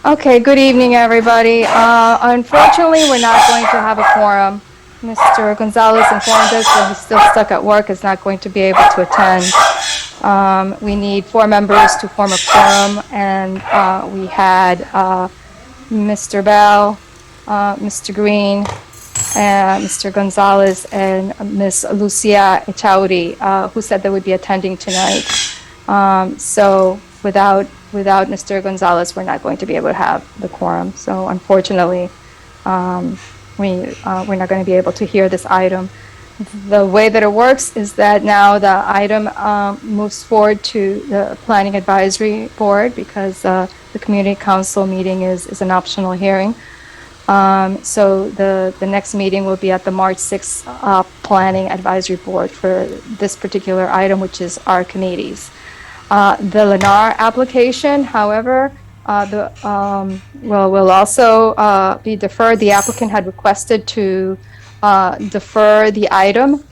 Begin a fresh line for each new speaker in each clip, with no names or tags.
Okay, good evening, everybody. Unfortunately, we're not going to have a quorum. Mr. Gonzalez informed us that he's still stuck at work, is not going to be able to attend. We need 4 members to form a quorum, and we had Mr. Bell, Mr. Green, Mr. Gonzalez, and Ms. Lucia Echauri, who said they would be attending tonight. So without Mr. Gonzalez, we're not going to be able to have the quorum. So unfortunately, we're not going to be able to hear this item. The way that it works is that now the item moves forward to the Planning Advisory Board because the Community Council meeting is an optional hearing. So the next meeting will be at the March 6th Planning Advisory Board for this particular item, which is our committees. The Lennar application, however, will also be deferred. The applicant had requested to defer the item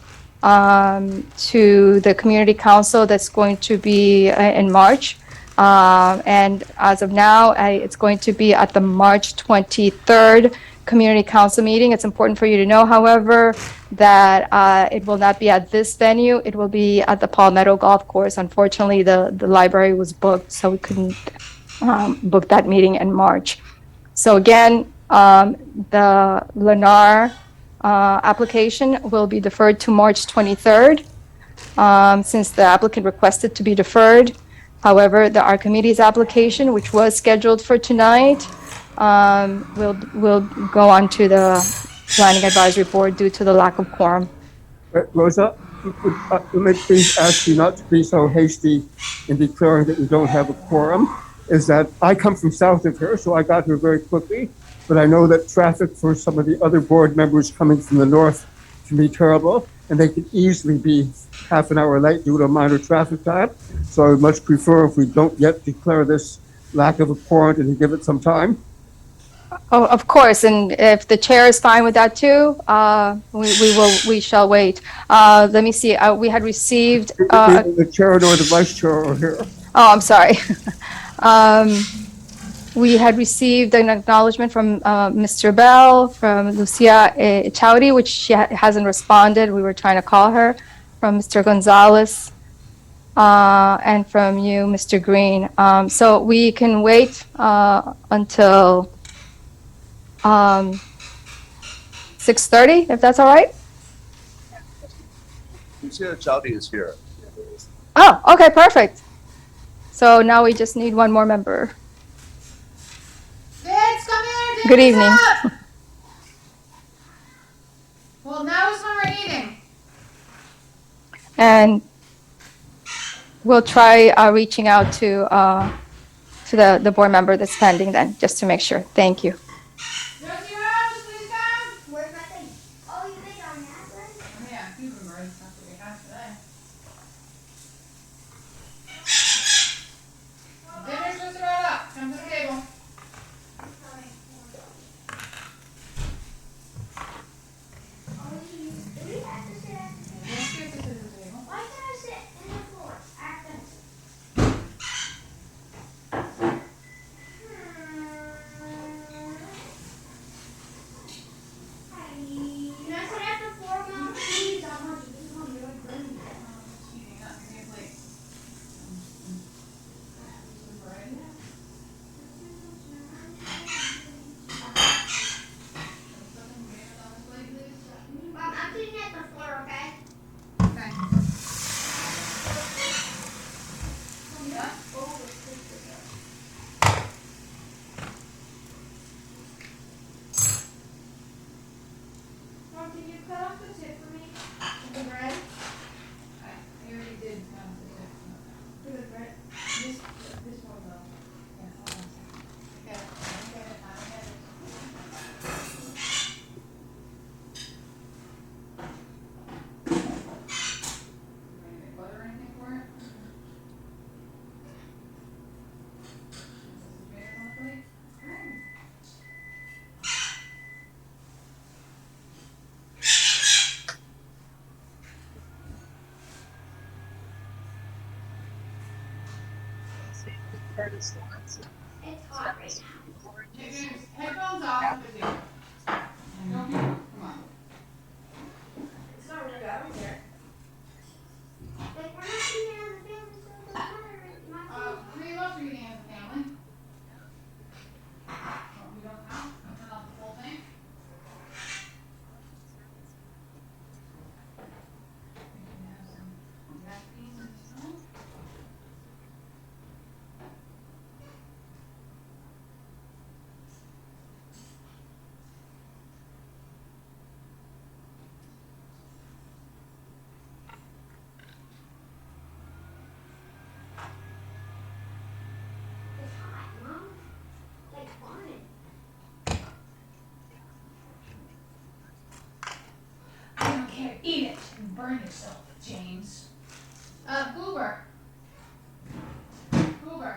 to the Community Council that's going to be in March. And as of now, it's going to be at the March 23rd Community Council meeting. It's important for you to know, however, that it will not be at this venue. It will be at the Palmetto Golf Course. Unfortunately, the library was booked, so we couldn't book that meeting in March. So again, the Lennar application will be deferred to March 23rd, since the applicant requested to be deferred. However, the Archimedes application, which was scheduled for tonight, will go on to the Planning Advisory Board due to the lack of quorum.
Rosa, let me please ask you not to be so hasty in declaring that you don't have a quorum. Is that I come from south of here, so I got here very quickly, but I know that traffic for some of the other board members coming from the north can be terrible, and they could easily be half an hour late due to a minor traffic time. So I would much prefer if we don't yet declare this lack of a quorum and give it some time.
Oh, of course, and if the chair is fine with that too, we shall wait. Let me see, we had received,
Neither the chair nor the vice chair are here.
oh, I'm sorry. We had received an acknowledgement from Mr. Bell, from Lucia Echauri, which she hasn't responded. We were trying to call her, from Mr. Gonzalez, and from you, Mr. Green. So we can wait until 6:30, if that's all right?
Lucia Chowdy is here.
Oh, okay, perfect. So now we just need one more member.
Kids, come here.
Good evening.
Well, now is when we're eating.
And we'll try reaching out to the board member that's pending then, just to make sure. Thank you.
Josie Rose, please come.
Where's my thing? Oh, you think on that one?
Oh, yeah, cucumber and stuff that we have today. Dinner's just about up. Come to the table.
Do we have to sit at the table?
Let's get to the table.
Why can't I sit in the floor? Can I sit at the floor, Mom? Please, I want you. This is gonna be really burning.
Eating, not gonna be a plate.
Mom, I'm sitting at the floor, okay?
Okay.
Mom, can you cut off the tip for me? The bread?
You already did.
For the bread? This one though.
Yeah, hold on a second. Okay, I get it. Any butter or anything for it? Tomatoes on the plate?
It's hot right now.
Hey, James, headphones off with you. Don't be, come on.
It's not rude, I don't care. Like, we're not eating as a family, so it doesn't matter. My
Three of us are eating as a family. Oh, we don't count, turn off the whole thing. We can have some black beans and stuff.
It's hot, Mom. It's like burning.
I don't care, eat it and burn yourself, James. Goober. Goober.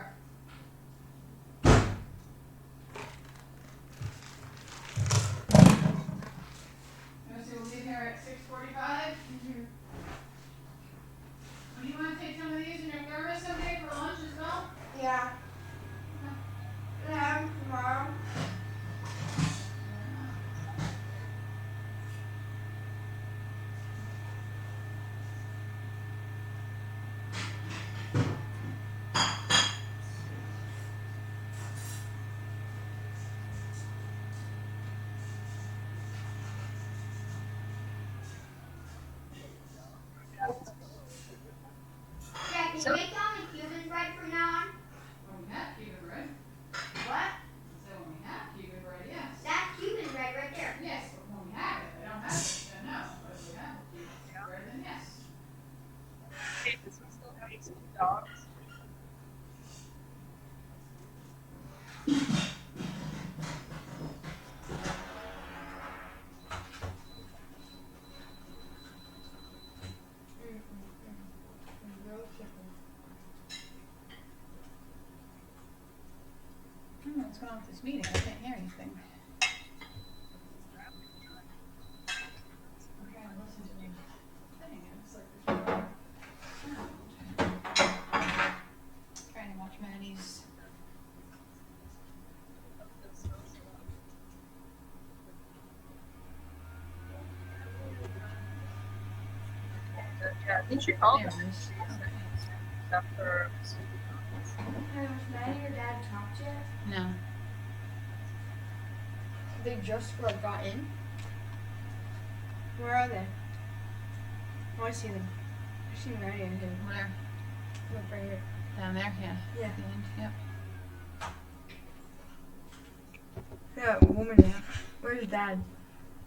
So we'll leave here at 6:45? Do you wanna take some of these in your thermos someday for lunch as well?
Yeah. Yeah, tomorrow. Yeah, can you make all the Cuban bread from now on?
When we have Cuban bread.
What?
So when we have Cuban bread, yes.
That's Cuban bread right there.
Yes, but when we have it, I don't have it, then no. But if we have Cuban bread, then yes. I don't know what's going on with this meeting. I can't hear anything. I'm trying to listen to the thing, and it's like there's no sound. Trying to watch Maddie's.
Yeah, I think she called
There
them
it is.
after.
Has Maddie or Dad talked yet?
No.
They just got in. Where are they? Oh, I see them. I see Maddie and him.
Where?
Look right here.
Down there? Yeah.
Yeah.
The end, yep.
Yeah, woman there. Where's Dad?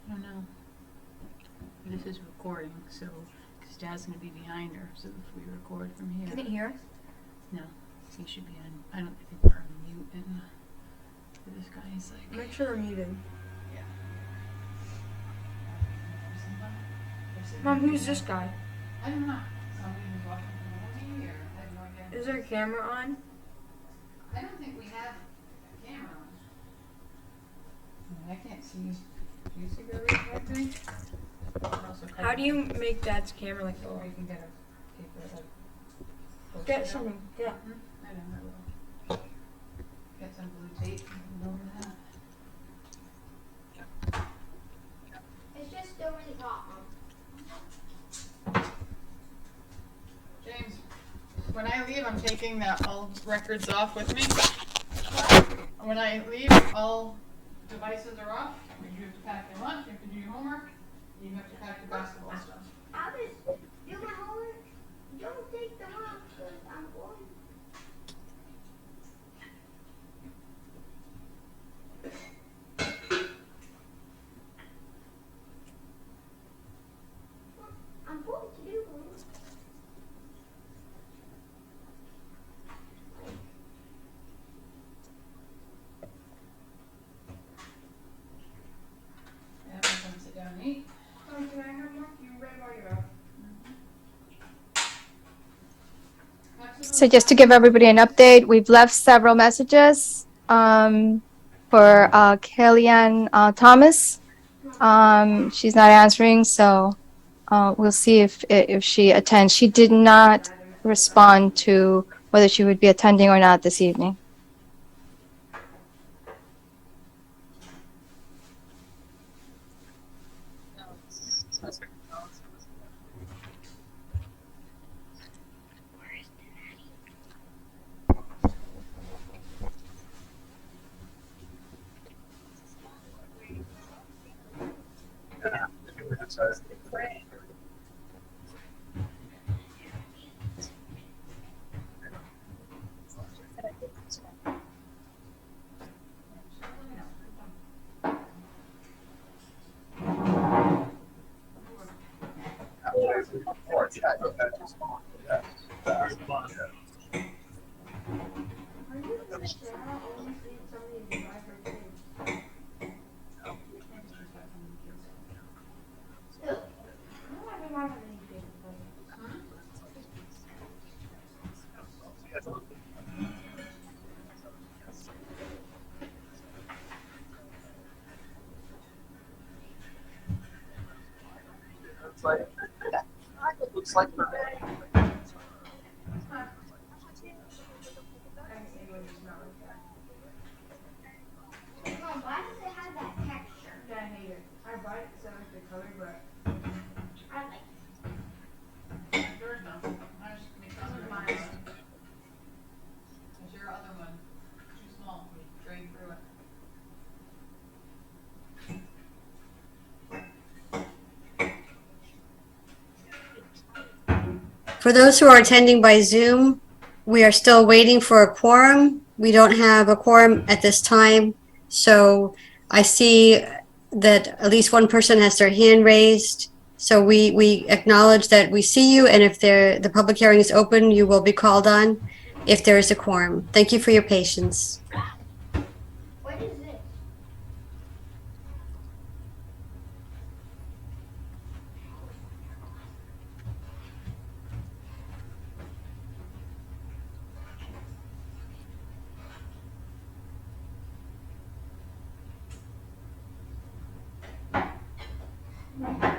I don't know. This is recording, so, because Dad's going to be behind her, so if we record from here.
Can he hear us?
No, he should be on. I don't think we're on mute. And this guy is like.
Make sure they're muted. Mom, who's this guy?
I don't know. Somebody who's watching from a movie, or I have no idea.
Is there a camera on?
I don't think we have a camera on. I mean, I can't see. Do you see the recording?
How do you make Dad's camera like
Or
that?
you can get a paper like.
Get something. Yeah.
I don't know. Get some blue tape and go over that.
It's just still really hot, Mom.
James, when I leave, I'm taking the all records off with me. When I leave, all devices are off. You have to pack your lunch, you have to do your homework, you have to pack your basketball stuff.
I'll just do my homework. Don't take them off, because I'm going. I'm going to do homework.
Yeah, everyone sit down and eat.
Oh, can I have more? You read while you're out.
So just to give everybody an update, we've left several messages for Kellyanne Thomas. She's not answering, so we'll see if she attends. She did not respond to whether she would be attending or not this evening.
Are you sure Sarah only sees somebody who buys her kids? Ew. I don't have any more than anything.
Looks like
Mom, why does it have that texture?
Yeah, I hate it. I bought it because I like the color, but
I like
Yours no. I just make
this
other
is
mine.
mine.
It's your other one. Too small. We drain through it.
For those who are attending by Zoom, we are still waiting for a quorum. We don't have a quorum at this time. So I see that at least one person has their hand raised. So we acknowledge that we see you, and if the public hearing is open, you will be called on if there is a quorum. Thank you for your patience.
What is this? What?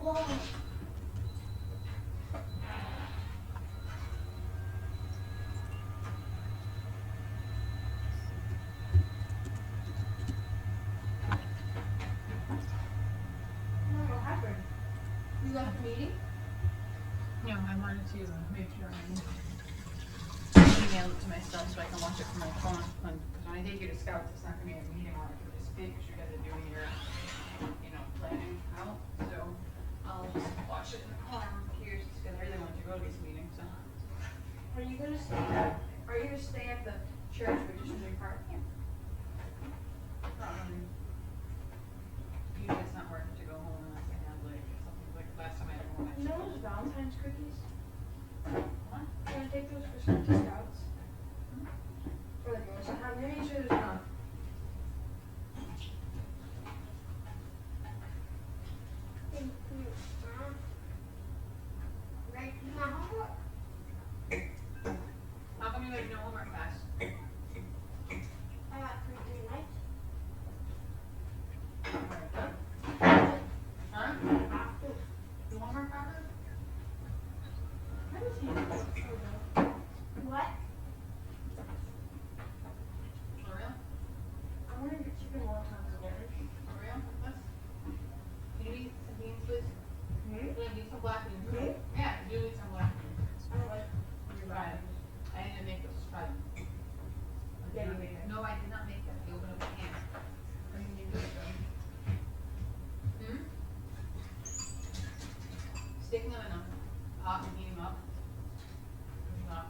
Oh.
no, what happened? You left the meeting?
No, I wanted to make sure I email it to myself so I can watch it from my phone. Because when I take you to Scouts, it's not gonna be a meeting on it, it's big, because you gotta do your, planning out. So I'll just watch it in the car here, because I really want to go to these meetings, so.
Are you gonna stay at the church or just in your car?
Usually it's not worth it to go home unless I have like something, like last time I had one.
You know those Valentine's cookies?
What?
Can I take those for Scouts? For the girls? How many sure there's not?
Thank you. Right, my homework.
How come you have no homework class?
I got 3 nights.
Huh?
After.
You homework after?
What?
For real?
I'm gonna get chicken wontons again.
For real? Let's. Can you eat some beans, please?
Hmm?
Yeah, eat some black beans.
Me?
Yeah, you eat some black beans.
I don't like your
Try it.
Valentine's.
I didn't make those. Try them.
Yeah, you made them.
No, I did not make them. You open up the can.
I mean, you do it though.
Sticking them in a pot and heating them up. Not.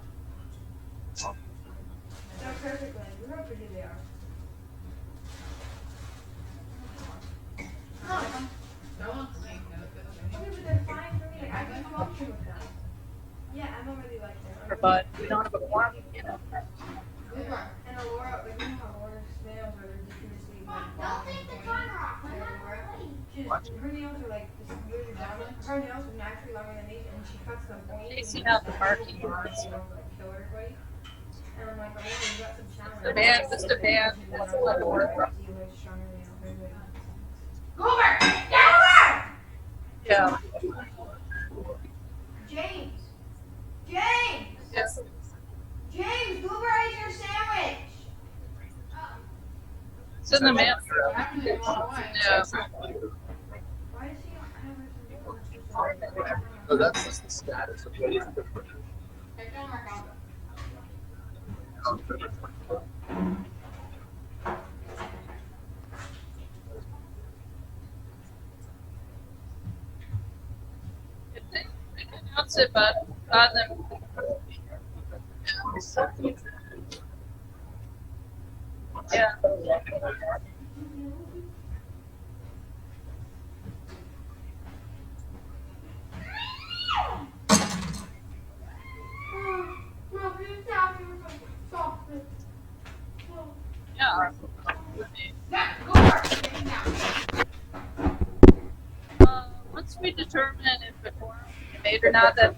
They're perfect, Glenn. Look how pretty they are.
No, they're all for me. They look good.
Okay, but they're fine for me. Like, I can function with them. Yeah, I don't really like them.
But we don't have a quorum,
Uber.
And Alora, like, you know how Alora's nails are ridiculously
Mom,
like,
don't take the timer off. I'm not playing.
her nails are like this really long. Her nails are naturally longer than these, and she cuts them pointy.
They seem to have the marking
You know,
marks.
like kill everybody. And I'm like, oh, you got some challenge.
Mr. Van, Mr. Van, that's a lot of work.
Goober! Get over!
Yeah.
James! James!
Yes.
James, Goober ate your sandwich!
in the mail.
I haven't even gone away.
Yeah.
Why is she on?
So that's just the status of what is different.
Okay, don't work out.
They can announce it, but on them. Yeah.
No, please tell me we're stop it.
Yeah.
Yeah, go work. Get down.
Once we determine if the quorum can be made or not, that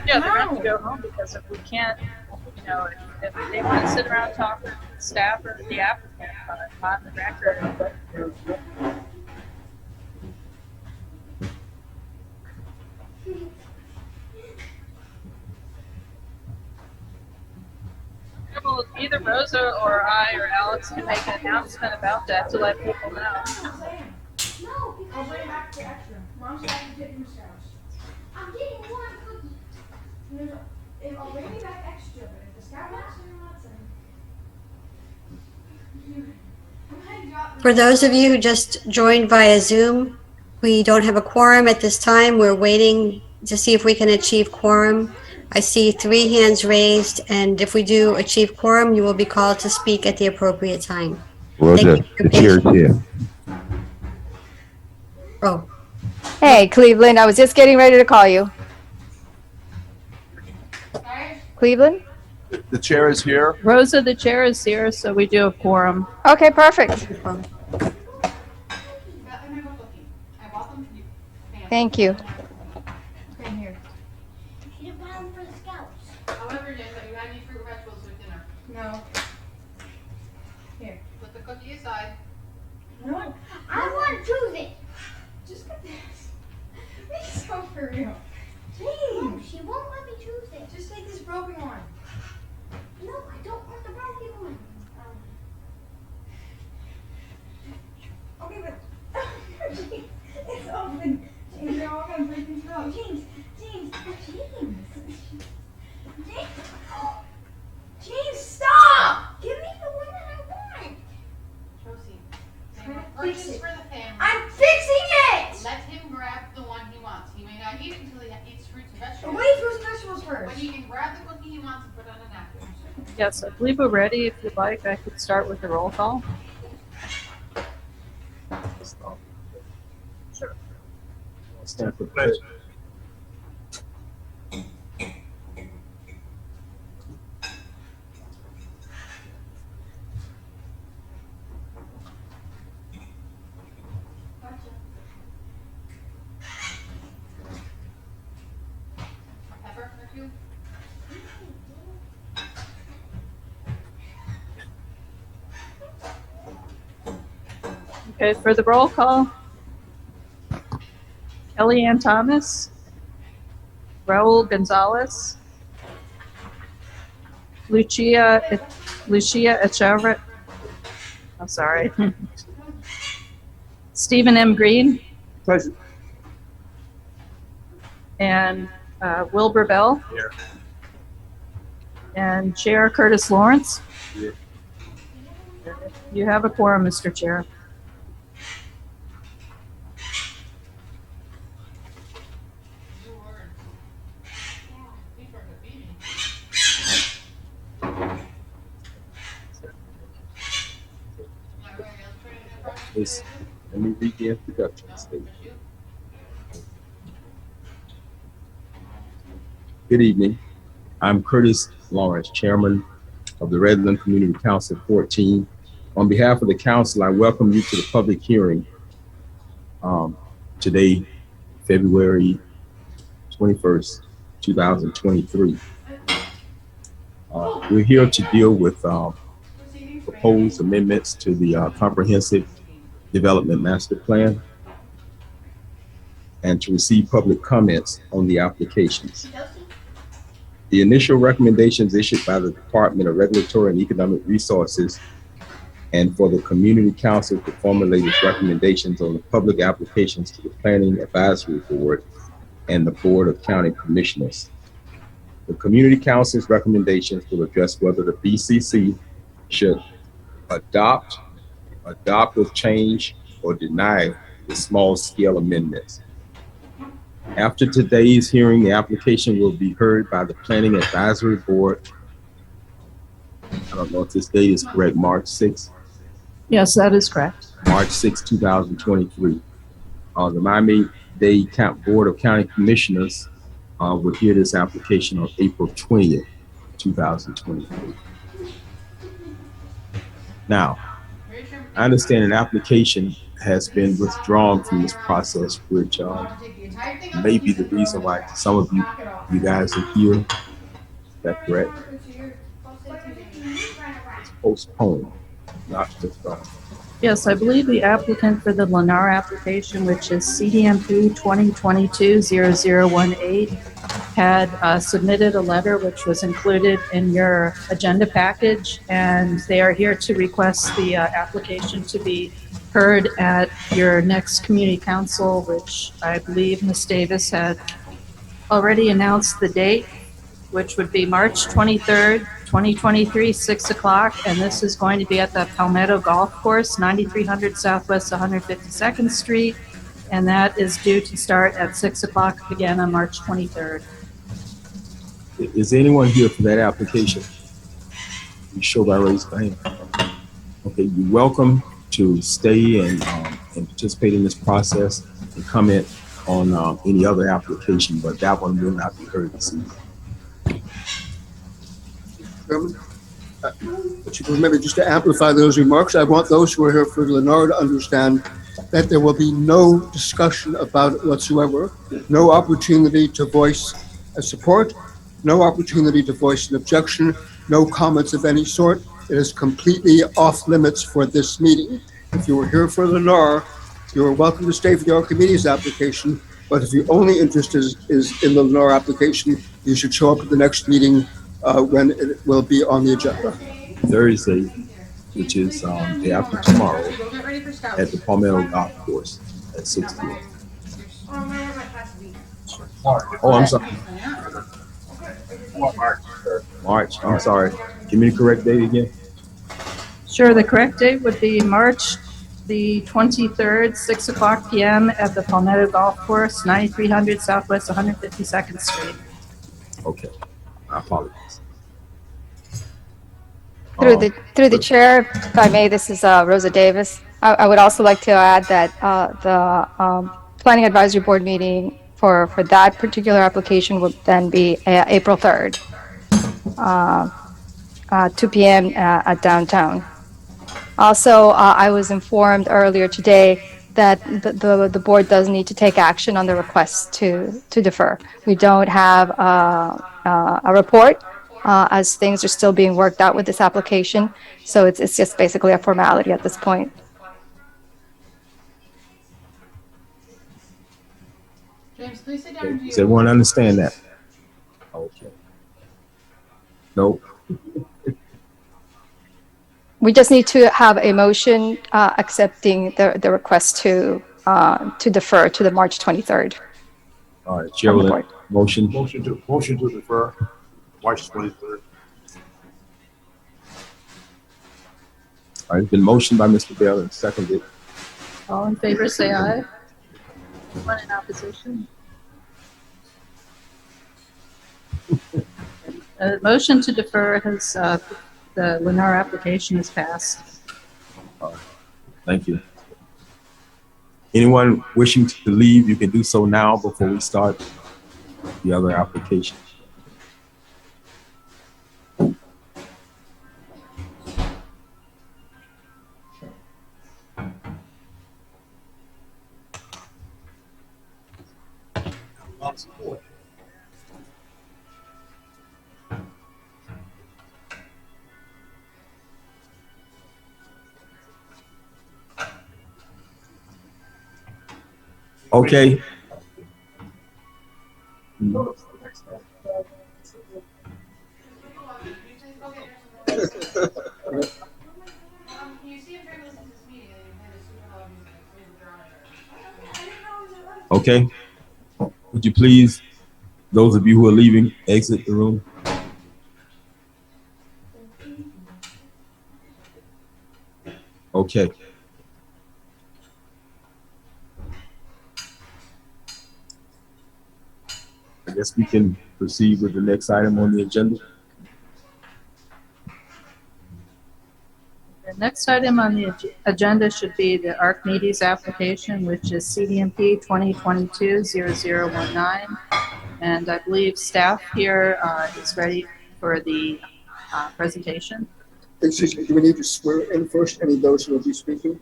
yeah, they're going to go home because if we can't, you know, if they want to sit around talking to the staff or the applicant on the record. Well, either Rosa or I or Alex can make an announcement about that to let people know.
No,
I'll
because
bring back the extra. Mom said I can take Moose's house.
I'm getting one cookie.
I'll bring you back extra, but if the scout wants it, I'm not saying.
For those of you who just joined via Zoom, we don't have a quorum at this time. We're waiting to see if we can achieve quorum. I see 3 hands raised, and if we do achieve quorum, you will be called to speak at the appropriate time.
Rosa, the chair is here.
Oh,
Hey, Cleveland, I was just getting ready to call you. Cleveland?
The chair is here.
Rosa, the chair is here, so we do have quorum.
Okay, perfect.
Let me go cookie. I bought them for you.
Thank you.
Okay, here.
You didn't buy them for the scouts.
However, Jen, have you had any fruit or vegetables with dinner?
No.
Put the cookie aside.
No.
I want to choose it.
Just get this. Please go for real.
No,
Please.
she won't let me choose it.
Just take this broken one.
No, I don't want the broken one.
Okay, but it's open. James, you're all gonna break these out. James, James, James, stop! Give me the one that I want.
Josie.
Try to
Purchase
fix it.
for the family.
I'm fixing it.
Let him grab the one he wants. He may not eat it until he eats fruits and
But
vegetables.
wait, fruits and vegetables
But
first.
he can grab the cookie he wants and put it on a napkin.
Yes, I believe we're ready. If you'd like, I could start with the roll call.
Stand for pledge.
Pepper or two?
Okay, for the roll call, Kellyanne Thomas, Raul Gonzalez, Lucia Echeverett, I'm sorry, Stephen M. Green,
Present.
and Wilbur Bell.
Here.
And Chair Curtis Lawrence.
Here.
You have a quorum, Mr. Chair.
Two words. These are the beating. Not very illustrated in front of you,
Yes. Let me read the introduction
No,
statement.
just you.
Good evening. I'm Curtis Lawrence, Chairman of the Redland Community Council 14. On behalf of the council, I welcome you to the public hearing today, February 21st, 2023. We're here to deal with proposed amendments to the Comprehensive Development Master Plan and to receive public comments on the applications.
Josie?
The initial recommendations issued by the Department of Regulatory and Economic Resources and for the Community Council to formulate its recommendations on the public applications to the Planning Advisory Board and the Board of County Commissioners. The Community Council's recommendations will address whether the BCC should adopt with change, or deny the small-scale amendments. After today's hearing, the application will be heard by the Planning Advisory Board. I don't know if this date is correct, March 6th.
Yes, that is correct.
March 6, 2023. The Miami-Dade Board of County Commissioners will hear this application on April 20th, 2023. Now, I understand an application has been withdrawn from this process, which may be the reason why some of you guys are here. Is that correct? It's postponed, not withdrawn.
Yes, I believe the applicant for the Lennar application, which is CDMP 2022-0018, had submitted a letter which was included in your agenda package, and they are here to request the application to be heard at your next community council, which I believe Ms. Davis had already announced the date, which would be March 23rd, 2023, 6 o'clock, and this is going to be at the Palmetto Golf Course, 9300 Southwest 152nd Street, and that is due to start at 6 o'clock again on March 23rd.
Is anyone here for that application? You show by raised hand. Okay, you're welcome to stay and participate in this process and comment on any other application, but that one will not be heard this evening.
Chairman, but you remember, just to amplify those remarks, I want those who are here for Lennar to understand that there will be no discussion about it whatsoever, no opportunity to voice a support, no opportunity to voice an objection, no comments of any sort. It is completely off limits for this meeting. If you were here for Lennar, you are welcome to stay for the Archimedes application, but if your only interest is in the Lennar application, you should show up at the next meeting when it will be on the agenda.
Thursday, which is day after tomorrow, at the Palmetto Golf Course at 6 p.m. Oh, I'm sorry. March, I'm sorry. Give me the correct date again.
Sure, the correct date would be March the 23rd, 6 o'clock p.m. at the Palmetto Golf Course, 9300 Southwest 152nd Street.
Okay, I apologize.
Through the chair, if I may, this is Rosa Davis. I would also like to add that the Planning Advisory Board meeting for that particular application would then be April 3rd, 2 p.m. At downtown. Also, I was informed earlier today that the board does need to take action on the request to defer. We don't have a report as things are still being worked out with this application. So it's just basically a formality at this point.
James, please sit down.
Does everyone understand that? Okay. Nope.
We just need to have a motion accepting the request to defer to the March 23rd.
All right, Chair, will motion.
Motion to defer, March 23rd.
All right, it's been motioned by Mr. Bell and seconded.
All in favor, say aye. One in opposition. Motion to defer has, the Lennar application is passed.
Thank you. Anyone wishing to leave, you can do so now before we start the other application. Okay.
You see if you're listening to this meeting, and you play the super loud music, it's really drowning her.
Okay. Would you please, those of you who are leaving, exit the room? Okay. I guess we can proceed with the next item on the agenda.
The next item on the agenda should be the Archimedes application, which is CDMP 2022-0019. And I believe staff here is ready for the presentation.
Excuse me, do we need to swear in first any of those who will be speaking?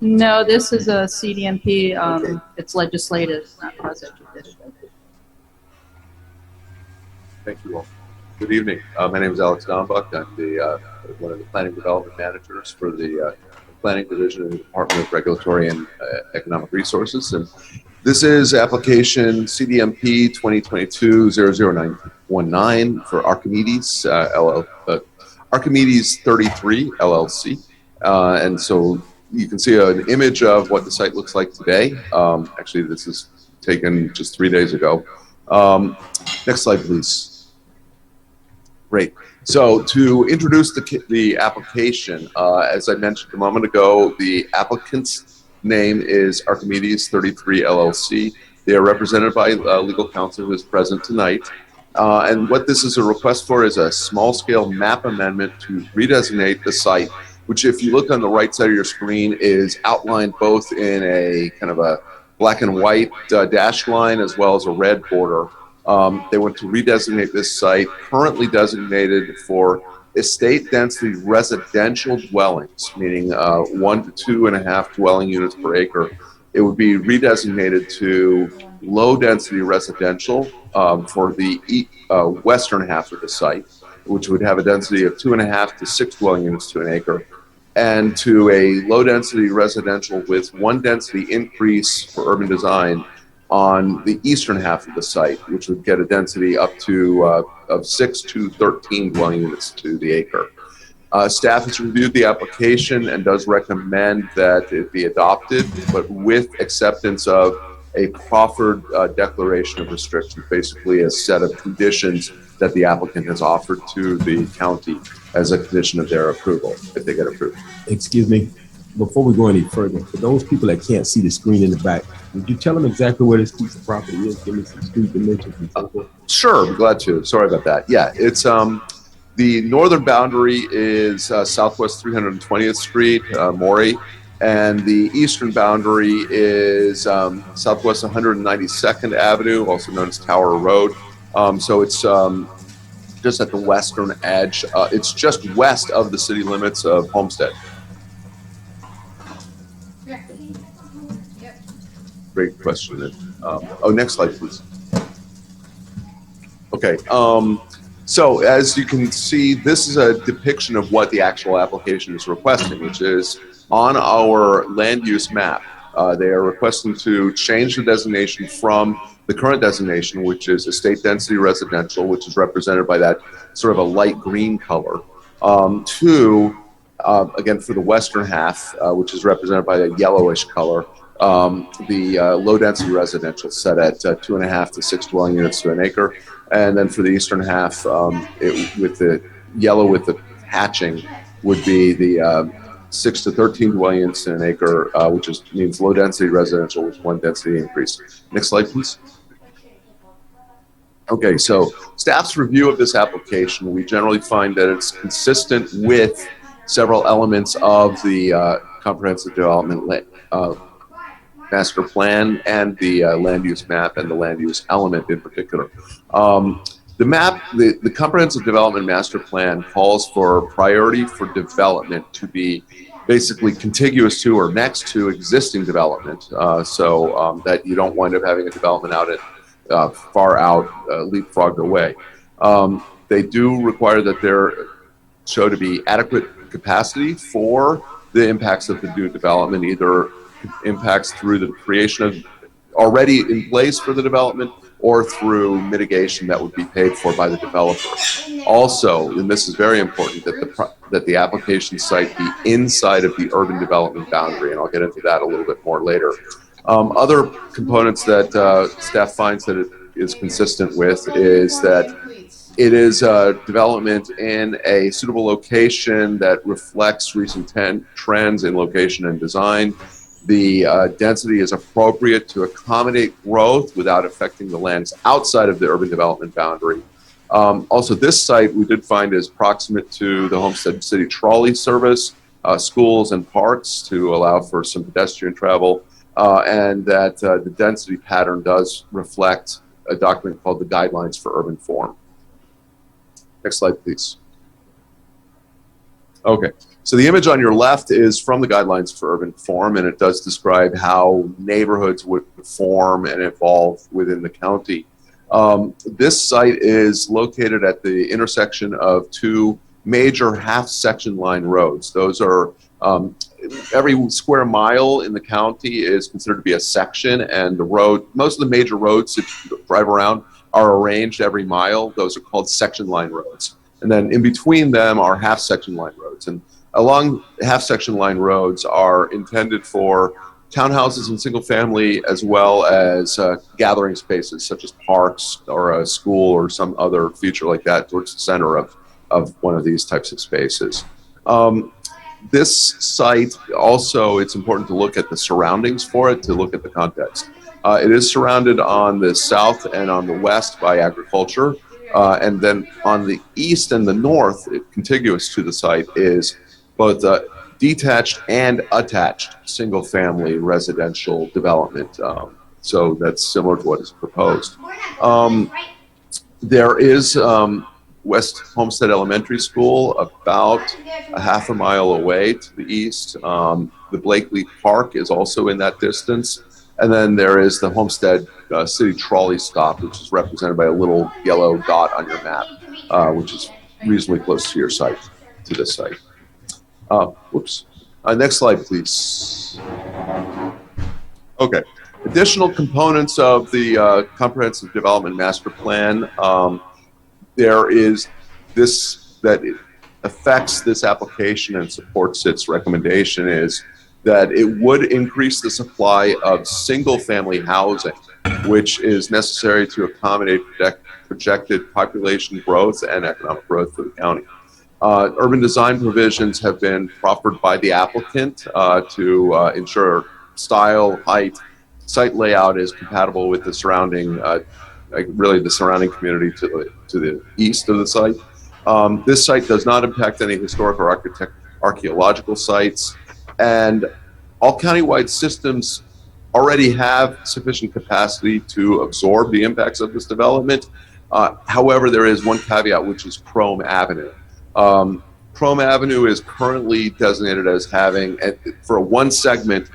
No, this is a CDMP. It's legislative, not quasi-judicial.
Thank you all. Good evening. My name is Alex Dombuck. I'm one of the planning development managers for the planning division in the Department of Regulatory and Economic Resources. And this is application CDMP 2022-0019 for Archimedes Archimedes 33 LLC. And so you can see an image of what the site looks like today. Actually, this is taken just 3 days ago. Next slide, please. Great. So to introduce the application, as I mentioned a moment ago, the applicant's name is Archimedes 33 LLC. They are represented by legal counsel who is present tonight. And what this is a request for is a small-scale map amendment to redesignate the site, which, if you look on the right side of your screen, is outlined both in a kind of a black and white dashed line as well as a red border. They want to redesignate this site, currently designated for estate density residential dwellings, meaning 1 to 2.5 dwelling units per acre. It would be redesignated to low density residential for the western half of the site, which would have a density of 2.5 to 6 dwelling units to an acre, and to a low density residential with 1 density increase for urban design on the eastern half of the site, which would get a density up to of 6 to 13 dwelling units to the acre. Staff has reviewed the application and does recommend that it be adopted, but with acceptance of a proffered declaration of restrictions, basically a set of conditions that the applicant has offered to the county as a condition of their approval, if they get approved.
Excuse me, before we go any further, for those people that can't see the screen in the back, would you tell them exactly where this piece of property is? Give me some street dimensions and so forth.
Sure, I'm glad to. Sorry about that. Yeah, it's the northern boundary is Southwest 320th Street, Morey, and the eastern boundary is Southwest 192nd Avenue, also known as Tower Road. So it's just at the western edge. It's just west of the city limits of Homestead. Great question. Next slide, please. Okay. So as you can see, this is a depiction of what the actual application is requesting, which is on our land use map. They are requesting to change the designation from the current designation, which is estate density residential, which is represented by that sort of a light green color, to, again, for the western half, which is represented by a yellowish color, the low density residential set at 2.5 to 6 dwelling units to an acre. And then for the eastern half, with the yellow with the hatching, would be the 6 to 13 dwelling units to an acre, which means low density residential with 1 density increase. Next slide, please. Okay, so staff's review of this application, we generally find that it's consistent with several elements of the comprehensive development master plan and the land use map and the land use element in particular. The map, the comprehensive development master plan calls for priority for development to be basically contiguous to or next to existing development, so that you don't wind up having a development out at far out, leapfrogged away. They do require that there show to be adequate capacity for the impacts of the new development, either impacts through the creation of already in place for the development, or through mitigation that would be paid for by the developer. Also, and this is very important, that the application site be inside of the urban development boundary, and I'll get into that a little bit more later. Other components that staff finds that it is consistent with is that it is development in a suitable location that reflects recent trends in location and design. The density is appropriate to accommodate growth without affecting the lands outside of the urban development boundary. Also, this site we did find is proximate to the Homestead City Trolley Service, schools and parks to allow for some pedestrian travel, and that the density pattern does reflect a document called the Guidelines for Urban Form. Next slide, please. Okay, so the image on your left is from the Guidelines for Urban Form, and it does describe how neighborhoods would form and evolve within the county. This site is located at the intersection of two major half-section line roads. Those are, every square mile in the county is considered to be a section, and the road, most of the major roads that you drive around are arranged every mile. Those are called section line roads. And then in between them are half-section line roads. And along half-section line roads are intended for townhouses and single family, as well as gathering spaces such as parks or a school or some other feature like that towards the center of one of these types of spaces. This site also, it's important to look at the surroundings for it, to look at the context. It is surrounded on the south and on the west by agriculture. And then on the east and the north, contiguous to the site, is both detached and attached single-family residential development. So that's similar to what is proposed. There is West Homestead Elementary School about a half a mile away to the east. The Blakely Park is also in that distance. And then there is the Homestead City Trolley Stop, which is represented by a little yellow dot on your map, which is reasonably close to your site, to this site. Whoops. Next slide, please. Okay. Additional components of the Comprehensive Development Master Plan. There is this that it affects this application and supports its recommendation is that it would increase the supply of single-family housing, which is necessary to accommodate projected population growth and economic growth for the county. Urban design provisions have been proffered by the applicant to ensure style, height, site layout is compatible with the surrounding, really the surrounding community to the east of the site. This site does not impact any historic or archaeological sites. And all countywide systems already have sufficient capacity to absorb the impacts of this development. However, there is one caveat, which is Chrome Avenue. Chrome Avenue is currently designated as having, for one segment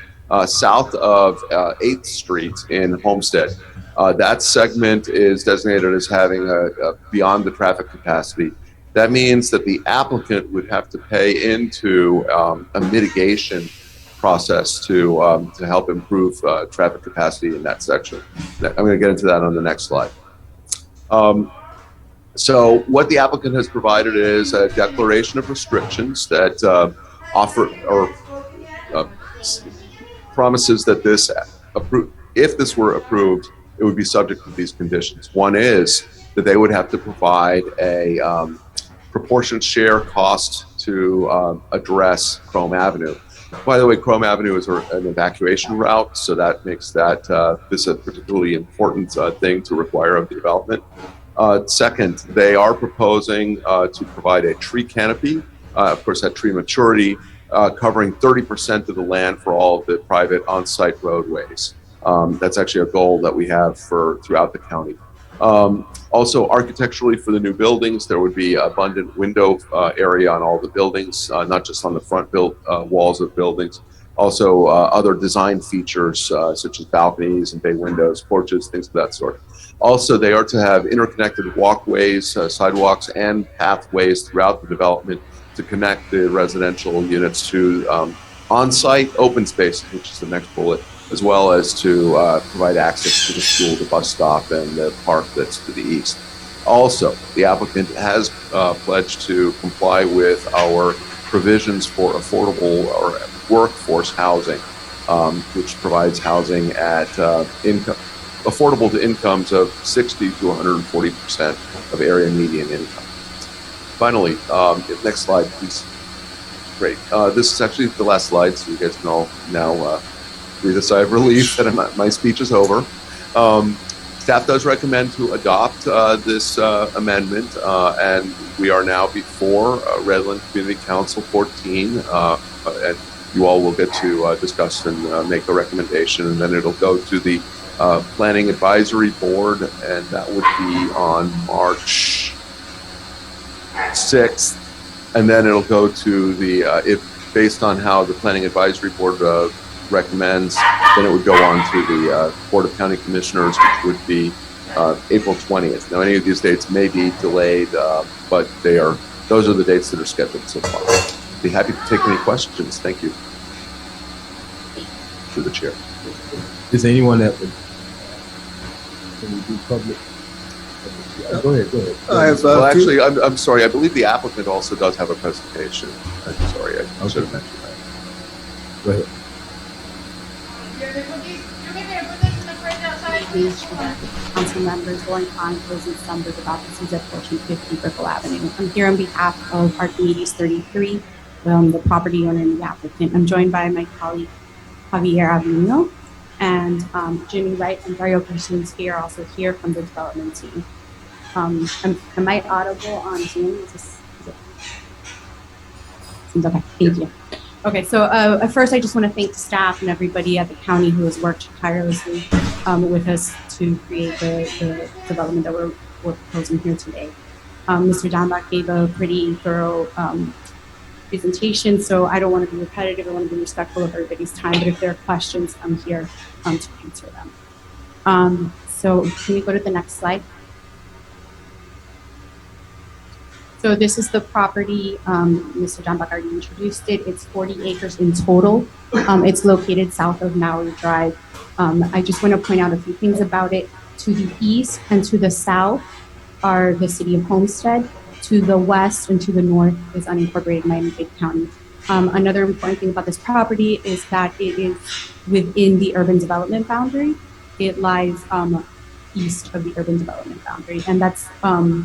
south of 8th Street in Homestead, that segment is designated as having a beyond the traffic capacity. That means that the applicant would have to pay into a mitigation process to help improve traffic capacity in that section. I'm going to get into that on the next slide. So what the applicant has provided is a declaration of restrictions that offer or promises that this, if this were approved, it would be subject to these conditions. One is that they would have to provide a proportionate share cost to address Chrome Avenue. By the way, Chrome Avenue is an evacuation route, so that makes that this a particularly important thing to require of the development. Second, they are proposing to provide a tree canopy, of course at tree maturity, covering 30% of the land for all of the private on-site roadways. That's actually a goal that we have for throughout the county. Also, architecturally for the new buildings, there would be abundant window area on all the buildings, not just on the front walls of buildings. Also, other design features such as balconies and bay windows, porches, things of that sort. Also, they are to have interconnected walkways, sidewalks, and pathways throughout the development to connect the residential units to on-site open spaces, which is the next bullet, as well as to provide access to the school, the bus stop, and the park that's to the east. Also, the applicant has pledged to comply with our provisions for affordable or workforce housing, which provides housing at affordable to incomes of 60 to 140% of area median income. Finally, next slide, please. Great. This is actually the last slide, so you guys can all now breathe a sigh of relief that my speech is over. Staff does recommend to adopt this amendment, and we are now before Redland Community Council 14, and you all will get to discuss and make a recommendation, and then it'll go to the Planning Advisory Board, and that would be on March 6th, and then it'll go to the, if based on how the Planning Advisory Board recommends, then it would go on to the Board of County Commissioners, which would be April 20th. Now, any of these dates may be delayed, but those are the dates that are scheduled so far. Be happy to take any questions. Thank you. To the chair.
Is there anyone that would, can we do public? Go ahead.
I have,
Well, actually, I'm sorry. I believe the applicant also does have a presentation. I'm sorry. I should have mentioned that.
Go ahead.
You're gonna put this in the fridge outside, please?
Council members going on closing numbers about the CZ 1450 Brickell Avenue. I'm here on behalf of Archimedes 33, the property owner and the applicant. I'm joined by my colleague Javier Avino and Jimmy Wright and Dario Krasinski are also here from the development team. Am I audible on Zoom? Is it? Seems okay. Thank you. Okay, so at first I just want to thank the staff and everybody at the county who has worked tirelessly with us to create the development that we're proposing here today. Mr. Dambach gave a pretty thorough presentation, so I don't want to be repetitive. I want to be respectful of everybody's time, but if there are questions, I'm here to answer them. So can we go to the next slide? So this is the property, Mr. Dambach already introduced it. It's 40 acres in total. It's located south of Maui Drive. I just want to point out a few things about it. To the east and to the south are the city of Homestead. To the west and to the north is unincorporated Miami-Dade County. Another important thing about this property is that it is within the urban development boundary. It lies east of the urban development boundary. And that's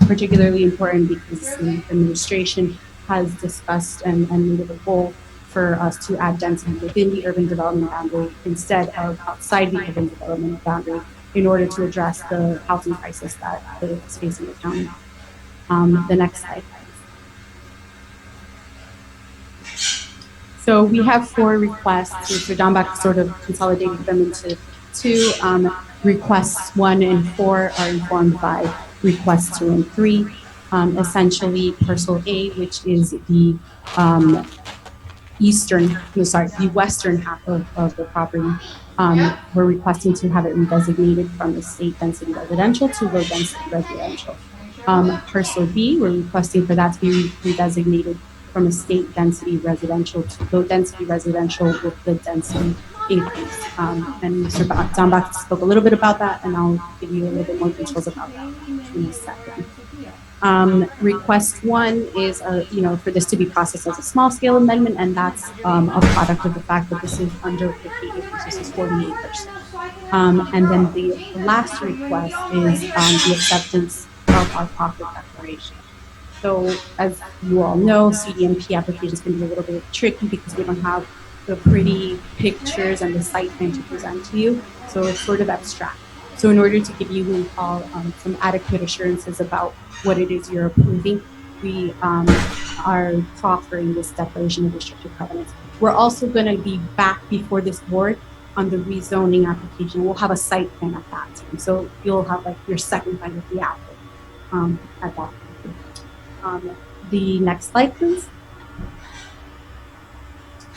particularly important because the administration has discussed and made it a goal for us to add density within the urban development boundary instead of outside the urban development boundary in order to address the housing crisis that is facing the county. The next slide, please. So we have 4 requests. Mr. Dambach sort of consolidated them into 2. Requests 1 and 4 are informed by requests 2 and 3. Essentially, parcel A, which is the western half of the property, we're requesting to have it redesignated from the state density residential to low density residential. Parcel B, we're requesting for that to be redesignated from a state density residential to low density residential with the density increase. And Mr. Dambach spoke a little bit about that, and I'll give you a little bit more details about that in a second. Request 1 is, for this to be processed as a small scale amendment, and that's a product of the fact that this is under 50 acres, this is 40 acres. And then the last request is the acceptance of our profit declaration. So as you all know, CDMP applications can be a little bit tricky because we don't have the pretty pictures and the site plan to present to you. So it's sort of abstract. So in order to give you all some adequate assurances about what it is you're approving, we are proffering this declaration of restricted covenants. We're also going to be back before this board on the rezoning application. We'll have a site plan at that time. So you'll have like your second bite of the apple at that point. The next slide, please.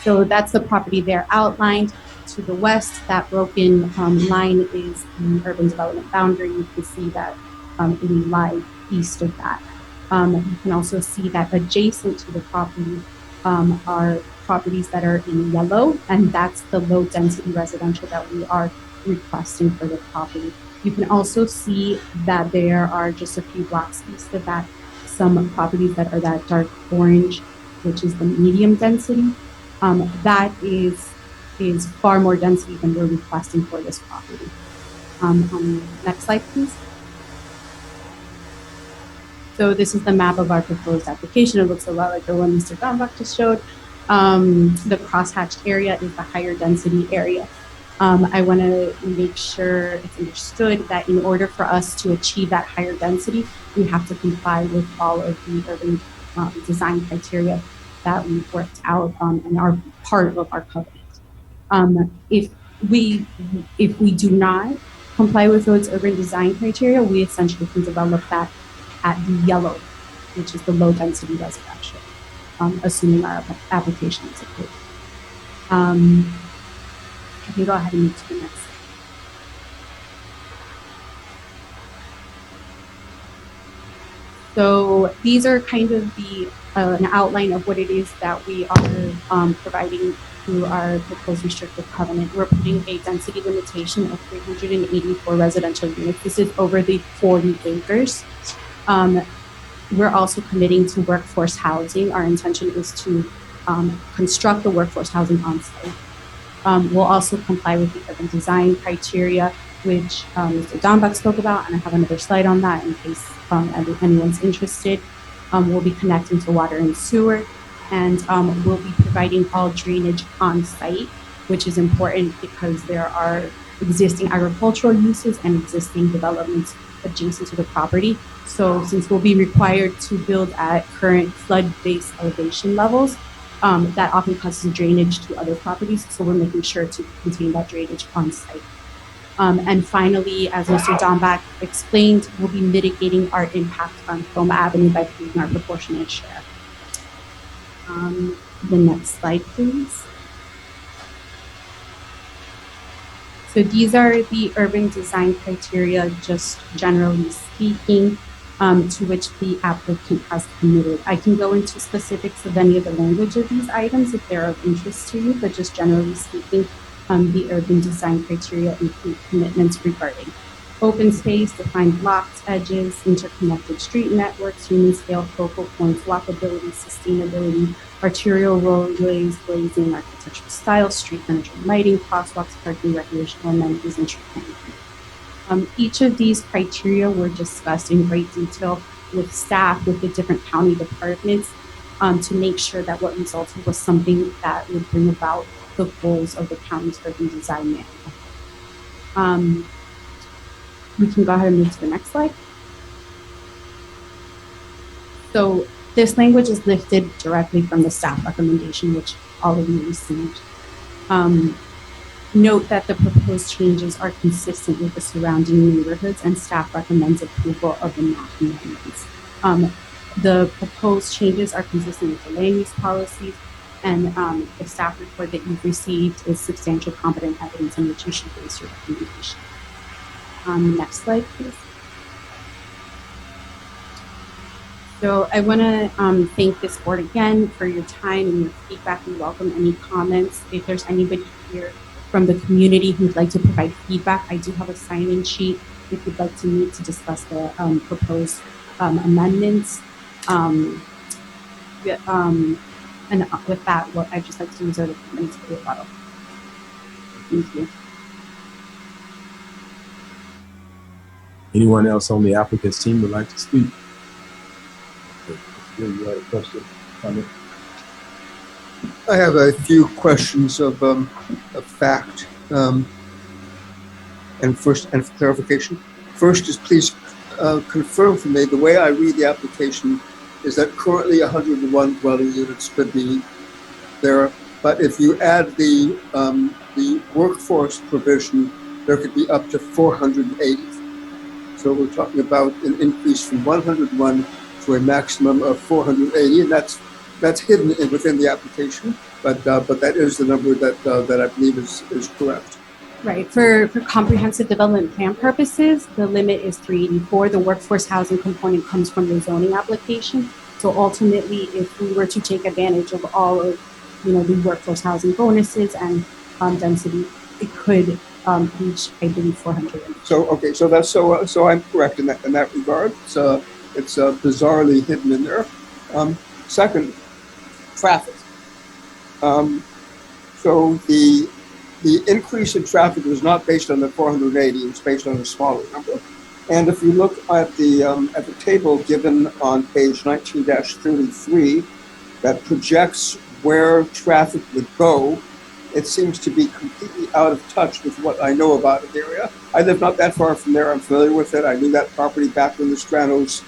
So that's the property there outlined. To the west, that broken line is the urban development boundary. You can see that it lies east of that. You can also see that adjacent to the property are properties that are in yellow, and that's the low density residential that we are requesting for the property. You can also see that there are just a few blocks east of that, some properties that are that dark orange, which is the medium density. That is far more density than we're requesting for this property. Next slide, please. So this is the map of our proposed application. It looks a lot like the one Mr. Dombach just showed. The crosshatched area is the higher density area. I want to make sure it's understood that in order for us to achieve that higher density, we have to comply with all of the urban design criteria that we've worked out and are part of our covenant. If we do not comply with those urban design criteria, we essentially can develop that at the yellow, which is the low density residential, assuming our application is approved. You can go ahead and move to the next. So these are kind of an outline of what it is that we are providing through our proposed restrictive covenant. We're putting a density limitation of 384 residential units. This is over the 40 acres. We're also committing to workforce housing. Our intention is to construct the workforce housing on site. We'll also comply with the urban design criteria, which Mr. Dombach spoke about, and I have another slide on that in case anyone's interested. We'll be connecting to water and sewer, and we'll be providing all drainage on site, which is important because there are existing agricultural uses and existing developments adjacent to the property. So since we'll be required to build at current flood-based elevation levels, that often causes drainage to other properties. So we're making sure to contain that drainage on site. And finally, as Mr. Dombach explained, we'll be mitigating our impact on Thelma Avenue by paying our proportionate share. The next slide, please. So these are the urban design criteria, just generally speaking, to which the applicant has committed. I can go into specifics of any of the language of these items if they're of interest to you, but just generally speaking, the urban design criteria include commitments regarding open space, defined blocks, edges, interconnected street networks, human scale focal points, walkability, sustainability, arterial roadways, blazing, architectural style, street furniture, lighting, crosswalks, parking, recreational amenities, and street planning. Each of these criteria were discussed in great detail with staff, with the different county departments, to make sure that what resulted was something that would bring about the goals of the county's urban design manual. We can go ahead and move to the next slide. So this language is lifted directly from the staff recommendation, which all of you received. Note that the proposed changes are consistent with the surrounding neighborhoods, and staff recommends approval of the map amendments. The proposed changes are consistent with the land use policies, and the staff report that you've received is substantial competent evidence on which you should base your recommendation. Next slide, please. So I want to thank this board again for your time and your feedback. We welcome any comments. If there's anybody here from the community who'd like to provide feedback, I do have a sign-in sheet if you'd like to meet to discuss the proposed amendments. And with that, what I'd just like to reserve a few minutes for the rebuttal. Thank you.
Anyone else on the applicant's team would like to speak? You had a question, comment?
I have a few questions of fact and for clarification. First is please confirm for me, the way I read the application is that currently 101 dwelling units could be there, but if you add the workforce provision, there could be up to 480. So we're talking about an increase from 101 to a maximum of 480, and that's hidden within the application, but that is the number that I believe is correct.
Right. For comprehensive development plan purposes, the limit is 384. The workforce housing component comes from the zoning application. So ultimately, if we were to take advantage of all of the workforce housing bonuses and density, it could reach, I believe, 400.
So, okay, so that's, so I'm correct in that regard. It's bizarrely hidden in there. Second, traffic. So the increase in traffic was not based on the 480, it's based on a smaller number. And if you look at the table given on page 19-33 that projects where traffic would go, it seems to be completely out of touch with what I know about the area. I live not that far from there. I'm familiar with it. I knew that property back when the Stranos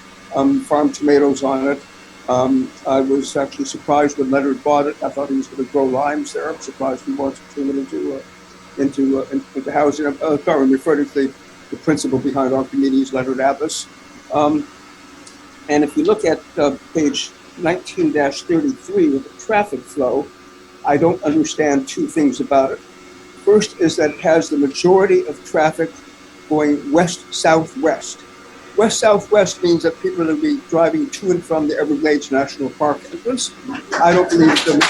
farmed tomatoes on it. I was actually surprised when Leonard bought it. I thought he was going to grow limes there. I'm surprised he wants to turn it into housing. I'm referring to the principle behind Archimedes, Leonard Abbas. And if you look at page 19-33 with the traffic flow, I don't understand two things about it. First is that it has the majority of traffic going west-southwest. West-southwest means that people will be driving to and from the Everglades National Park entrance. I don't believe them.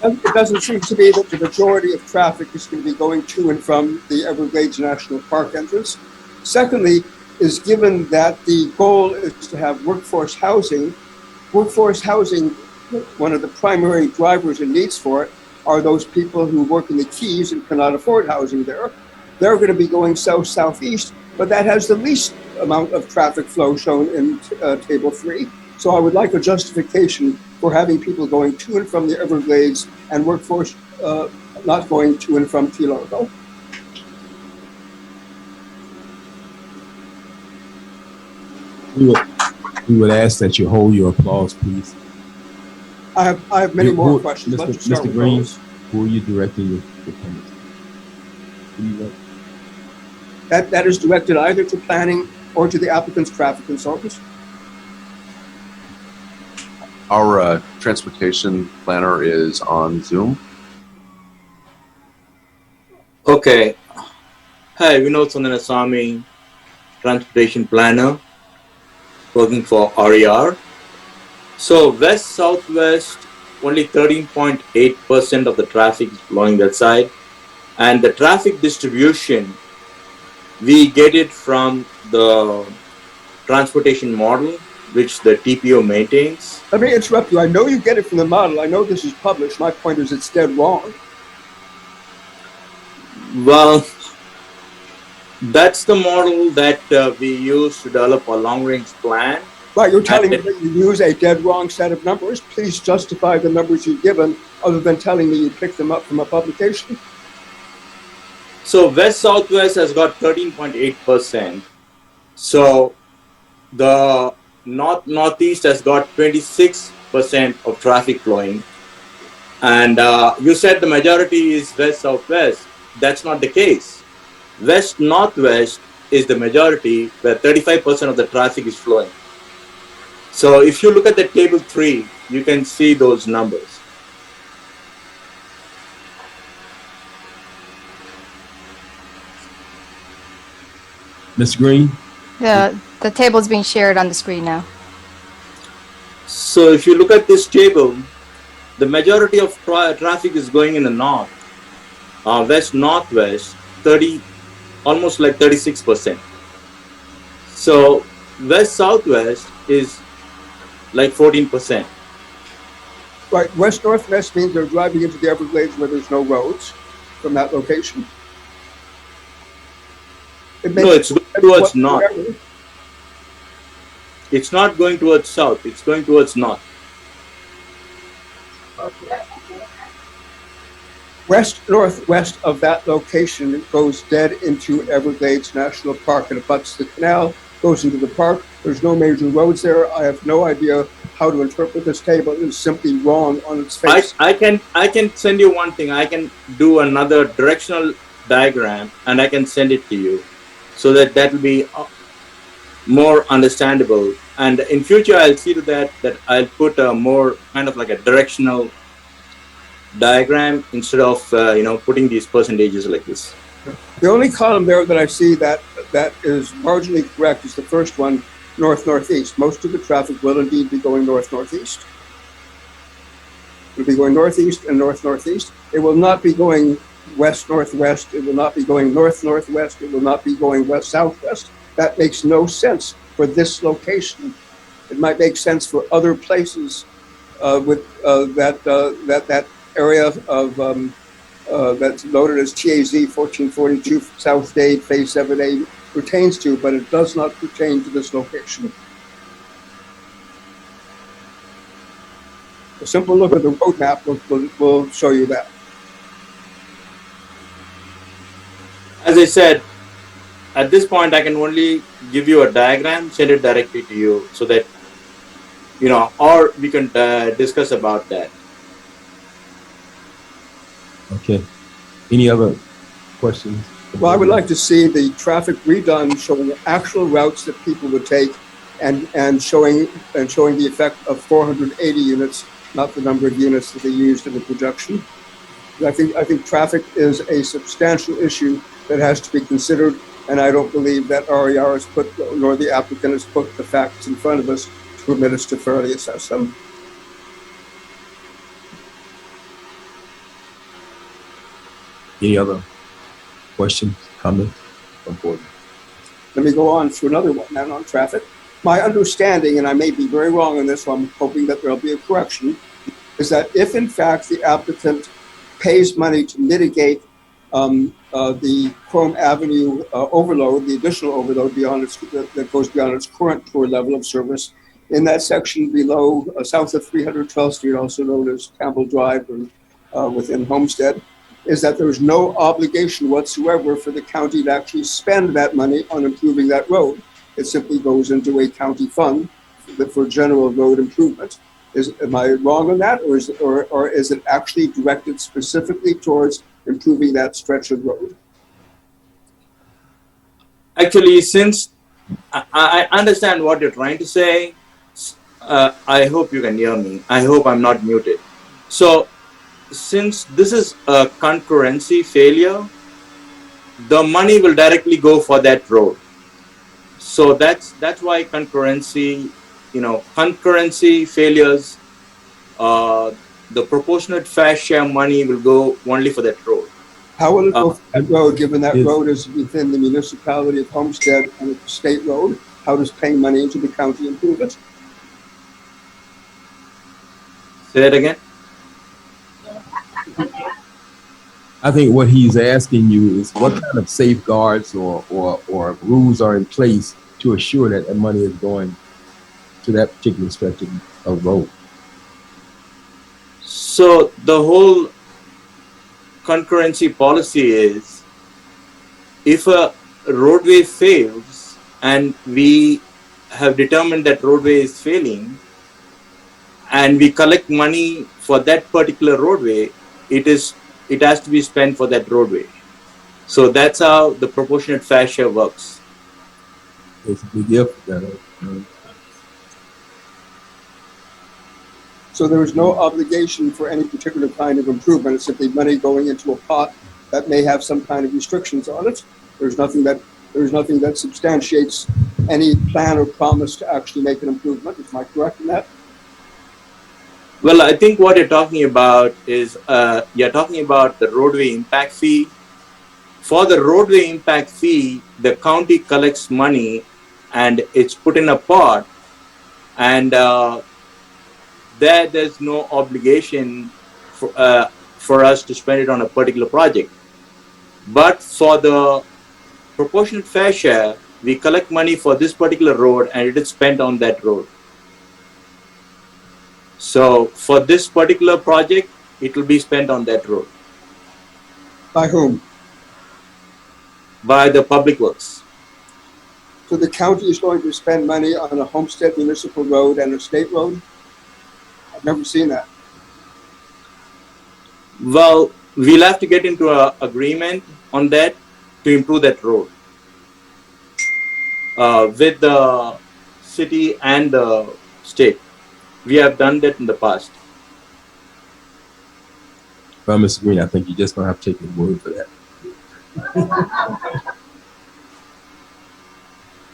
It doesn't seem to me that the majority of traffic is going to be going to and from the Everglades National Park entrance. Secondly, is given that the goal is to have workforce housing, one of the primary drivers and needs for it are those people who work in the Keys and cannot afford housing there. They're going to be going south-southeast, but that has the least amount of traffic flow shown in table 3. So I would like a justification for having people going to and from the Everglades and workforce not going to and from Key Largo.
We would ask that you hold your applause, please.
I have many more questions. Let's just start
Mr.
with
Green,
those.
who are you directing your comments? Who you want?
That is directed either to planning or to the applicant's traffic consultants.
Our transportation planner is on Zoom.
Okay. Hi, Vinod Sundanasamy, transportation planner, working for RER. So west-southwest, only 13.8% of the traffic is flowing that side. And the traffic distribution, we get it from the transportation model, which the TPO maintains.
Let me interrupt you. I know you get it from the model. I know this is published. My point is it's dead wrong.
Well, that's the model that we use to develop a long-range plan.
Right, you're telling me that you use a dead wrong set of numbers. Please justify the numbers you've given other than telling me you picked them up from a publication.
So west-southwest has got 13.8%. So the north-northeast has got 26% of traffic flowing. And you said the majority is west-southwest. That's not the case. West-northwest is the majority, where 35% of the traffic is flowing. So if you look at the table 3, you can see those numbers.
Ms. Green?
The table is being shared on the screen now.
So if you look at this table, the majority of traffic is going in the north, west-northwest, almost like 36%. So west-southwest is like 14%.
Right, west-northwest means they're driving into the Everglades where there's no roads from that location.
No, it's going towards north. It's not going towards south, it's going towards north.
West-northwest of that location, it goes dead into Everglades National Park and abuts the canal, goes into the park. There's no major roads there. I have no idea how to interpret this table. It is simply wrong on its face.
I can send you one thing. I can do another directional diagram and I can send it to you so that will be more understandable. And in future, I'll see to that I'll put a more kind of like a directional diagram instead of putting these percentages like this.
The only column there that I see that is marginally correct is the first one, north-northeast. Most of the traffic will indeed be going north-northeast. It'll be going northeast and north-northeast. It will not be going west-northwest. It will not be going north-northwest. It will not be going west-southwest. That makes no sense for this location. It might make sense for other places that area of that's noted as TAZ 1442 South Dade Phase 7A pertains to, but it does not pertain to this location. A simple look at the roadmap will show you that.
As I said, at this point, I can only give you a diagram, send it directly to you so that, you know, or we can discuss about that.
Okay. Any other questions?
Well, I would like to see the traffic redone showing the actual routes that people would take and showing the effect of 480 units, not the number of units that they used in the projection. I think traffic is a substantial issue that has to be considered, and I don't believe that RER has put, nor the applicant has put the facts in front of us to permit us to fairly assess them.
Any other questions, comments from board?
Let me go on to another one then on traffic. My understanding, and I may be very wrong on this, so I'm hoping that there'll be a correction, is that if in fact the applicant pays money to mitigate the Chrome Avenue overload, the additional overload beyond its, that goes beyond its current tour level of service, in that section below, south of 312th Street, also known as Campbell Drive and within Homestead, is that there is no obligation whatsoever for the county to actually spend that money on improving that road. It simply goes into a county fund for general road improvement. Am I wrong on that, or is it actually directed specifically towards improving that stretch of road?
Actually, since I understand what you're trying to say, I hope you can hear me. I hope I'm not muted. So, since this is a concurrency failure, the money will directly go for that road. So that's why concurrency, concurrency failures, the proportionate fair share money will go only for that road.
How will it go for that road, given that road is within the municipality of Homestead and it's a state road? How does paying money into the county improve it?
Say that again.
I think what he's asking you is what kind of safeguards or rules are in place to assure that the money is going to that particular stretch of road.
So the whole concurrency policy is, if a roadway fails and we have determined that roadway is failing and we collect money for that particular roadway, it has to be spent for that roadway. So that's how the proportionate fair share works.
Basically, yep.
So there is no obligation for any particular kind of improvement. It's simply money going into a pot that may have some kind of restrictions on it. There's nothing that substantiates any plan or promise to actually make an improvement. Is I correct in that?
Well, I think what you're talking about is you're talking about the roadway impact fee. For the roadway impact fee, the county collects money and it's put in a pot, and there's no obligation for us to spend it on a particular project. But for the proportionate fair share, we collect money for this particular road and it is spent on that road. So for this particular project, it will be spent on that road.
By whom?
By the Public Works.
So the county is going to spend money on a Homestead municipal road and a state road? I've never seen that.
Well, we'll have to get into an agreement on that to improve that road with the city and the state. We have done that in the past.
Well, Mr. Green, I think you're just going to have to take your word for that.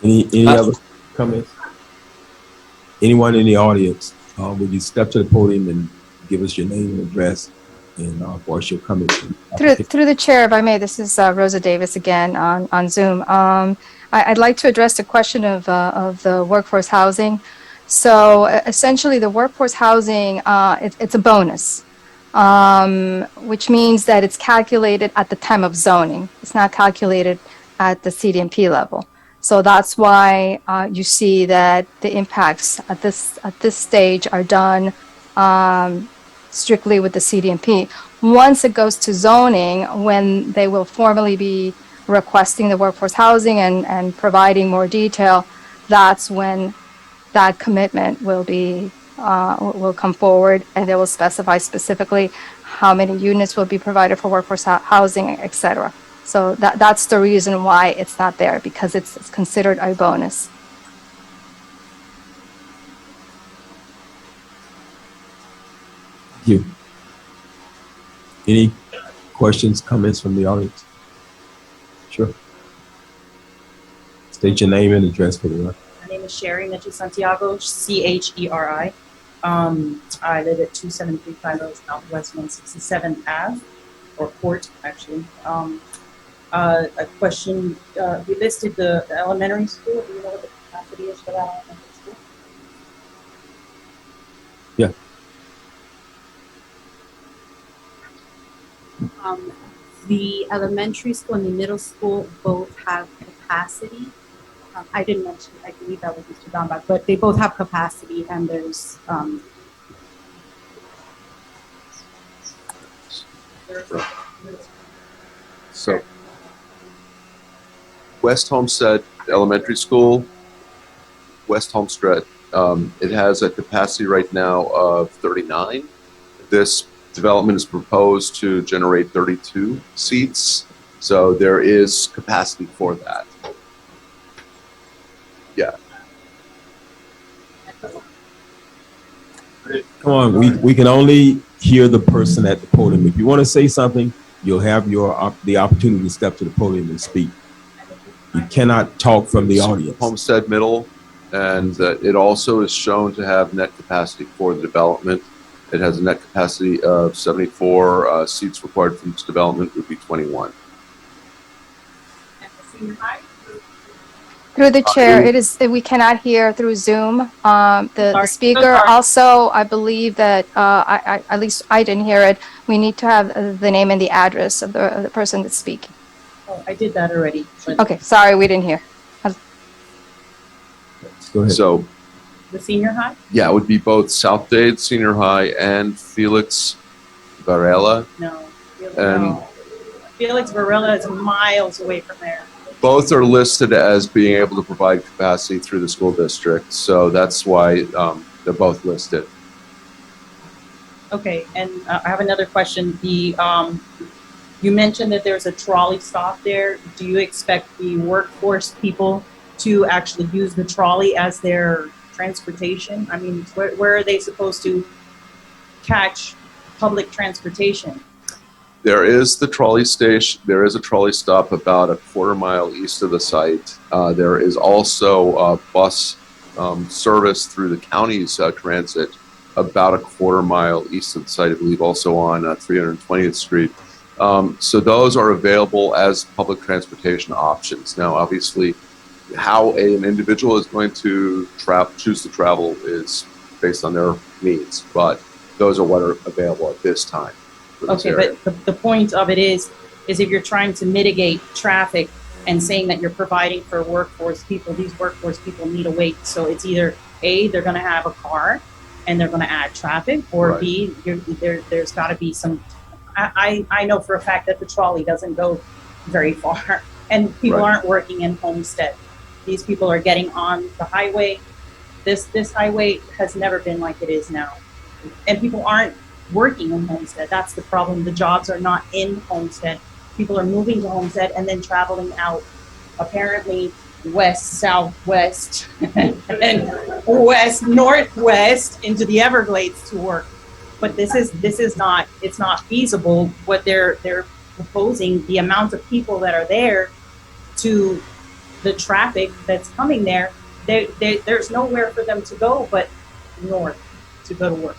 Any other comments? Anyone in the audience, would you step to the podium and give us your name and address and voice your comments.
Through the chair, if I may, this is Rosa Davis again on Zoom. I'd like to address the question of the workforce housing. So essentially, the workforce housing, it's a bonus, which means that it's calculated at the time of zoning. It's not calculated at the CDMP level. So that's why you see that the impacts at this stage are done strictly with the CDMP. Once it goes to zoning, when they will formally be requesting the workforce housing and providing more detail, that's when that commitment will be will come forward, and they will specify specifically how many units will be provided for workforce housing, et cetera. So that's the reason why it's not there, because it's considered a bonus.
Thank you. Any questions, comments from the audience? Sure. State your name and address for the record.
My name is Sherry Mitchell Santiago, C-H-E-R-I. I live at 27350 Southwest 167th Ave, or Court, actually. A question, we listed the elementary school. Do you know what the capacity is for that elementary school?
Yeah.
The elementary school and the middle school both have capacity. I didn't mention, I believe that was Mr. Dombach, but they both have capacity, and there's
So West Homestead Elementary School, West Homestead, it has a capacity right now of 39. This development is proposed to generate 32 seats, so there is capacity for that. Yeah.
Come on, we can only hear the person at the podium. If you want to say something, you'll have the opportunity to step to the podium and speak. You cannot talk from the audience.
Homestead Middle, and it also is shown to have net capacity for the development. It has a net capacity of 74. Seats required from this development would be 21.
And the senior high?
Through the chair, we cannot hear through Zoom. The speaker also, I believe that at least I didn't hear it. We need to have the name and the address of the person that's speaking.
Oh, I did that already.
Okay, sorry, we didn't hear.
Go ahead.
So,
The senior high?
yeah, it would be both South Dade Senior High and Felix Varela.
No.
And
Felix Varela is miles away from there.
both are listed as being able to provide capacity through the school district. So that's why they're both listed.
Okay, and I have another question. You mentioned that there's a trolley stop there. Do you expect the workforce people to actually use the trolley as their transportation? I mean, where are they supposed to catch public transportation?
There is the trolley station. There is a trolley stop about a quarter mile east of the site. There is also a bus service through the county's transit about a quarter mile east of the site, I believe, also on 320th Street. So those are available as public transportation options. Now, obviously, how an individual is going to choose to travel is based on their needs, but those are what are available at this time.
Okay, but the point of it is if you're trying to mitigate traffic and saying that you're providing for workforce people, these workforce people need a wait. So it's either A, they're going to have a car and they're going to add traffic, or right. B, there's got to be some. I know for a fact that the trolley doesn't go very far, and people
right.
aren't working in Homestead. These people are getting on the highway. This highway has never been like it is now, and people aren't working in Homestead. That's the problem. The jobs are not in Homestead. People are moving to Homestead and then traveling out, apparently west, southwest, and west, northwest into the Everglades to work. But this is not, it's not feasible what they're proposing, the amount of people that are there to the traffic that's coming there. There's nowhere for them to go but north to go to work.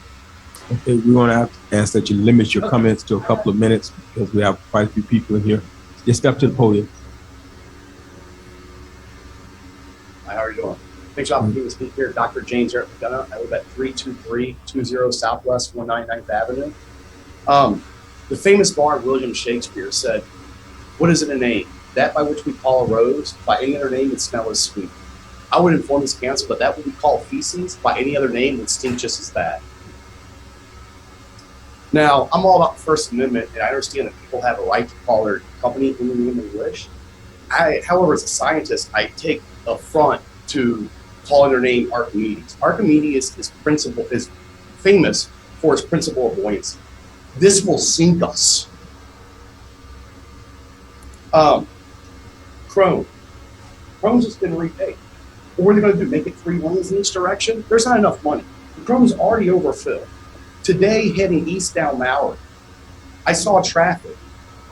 Okay, we want to ask that you limit your comments to a couple of minutes because we have quite a few people in here. Just step to the podium.
Hi, how are you doing? Thanks for having me to speak here. Dr. James Eric McDonough. I live at 32320 Southwest 199th Avenue. The famous bar of William Shakespeare said, "What is it a name? That by which we call a rose, by any other name would smell as sweet." I would inform this council that that what we call feces, by any other name would stink just as bad. Now, I'm all about the First Amendment, and I understand that people have a right to call their company any name they wish. However, as a scientist, I take affront to calling their name Archimedes. Archimedes is famous for his principle of buoyancy. This will sink us. Chrome. Chrome's just been repaid. What are they going to do? Make it 3 lanes in each direction? There's not enough money. The Chrome's already overfilled. Today, heading east down Mallory, I saw traffic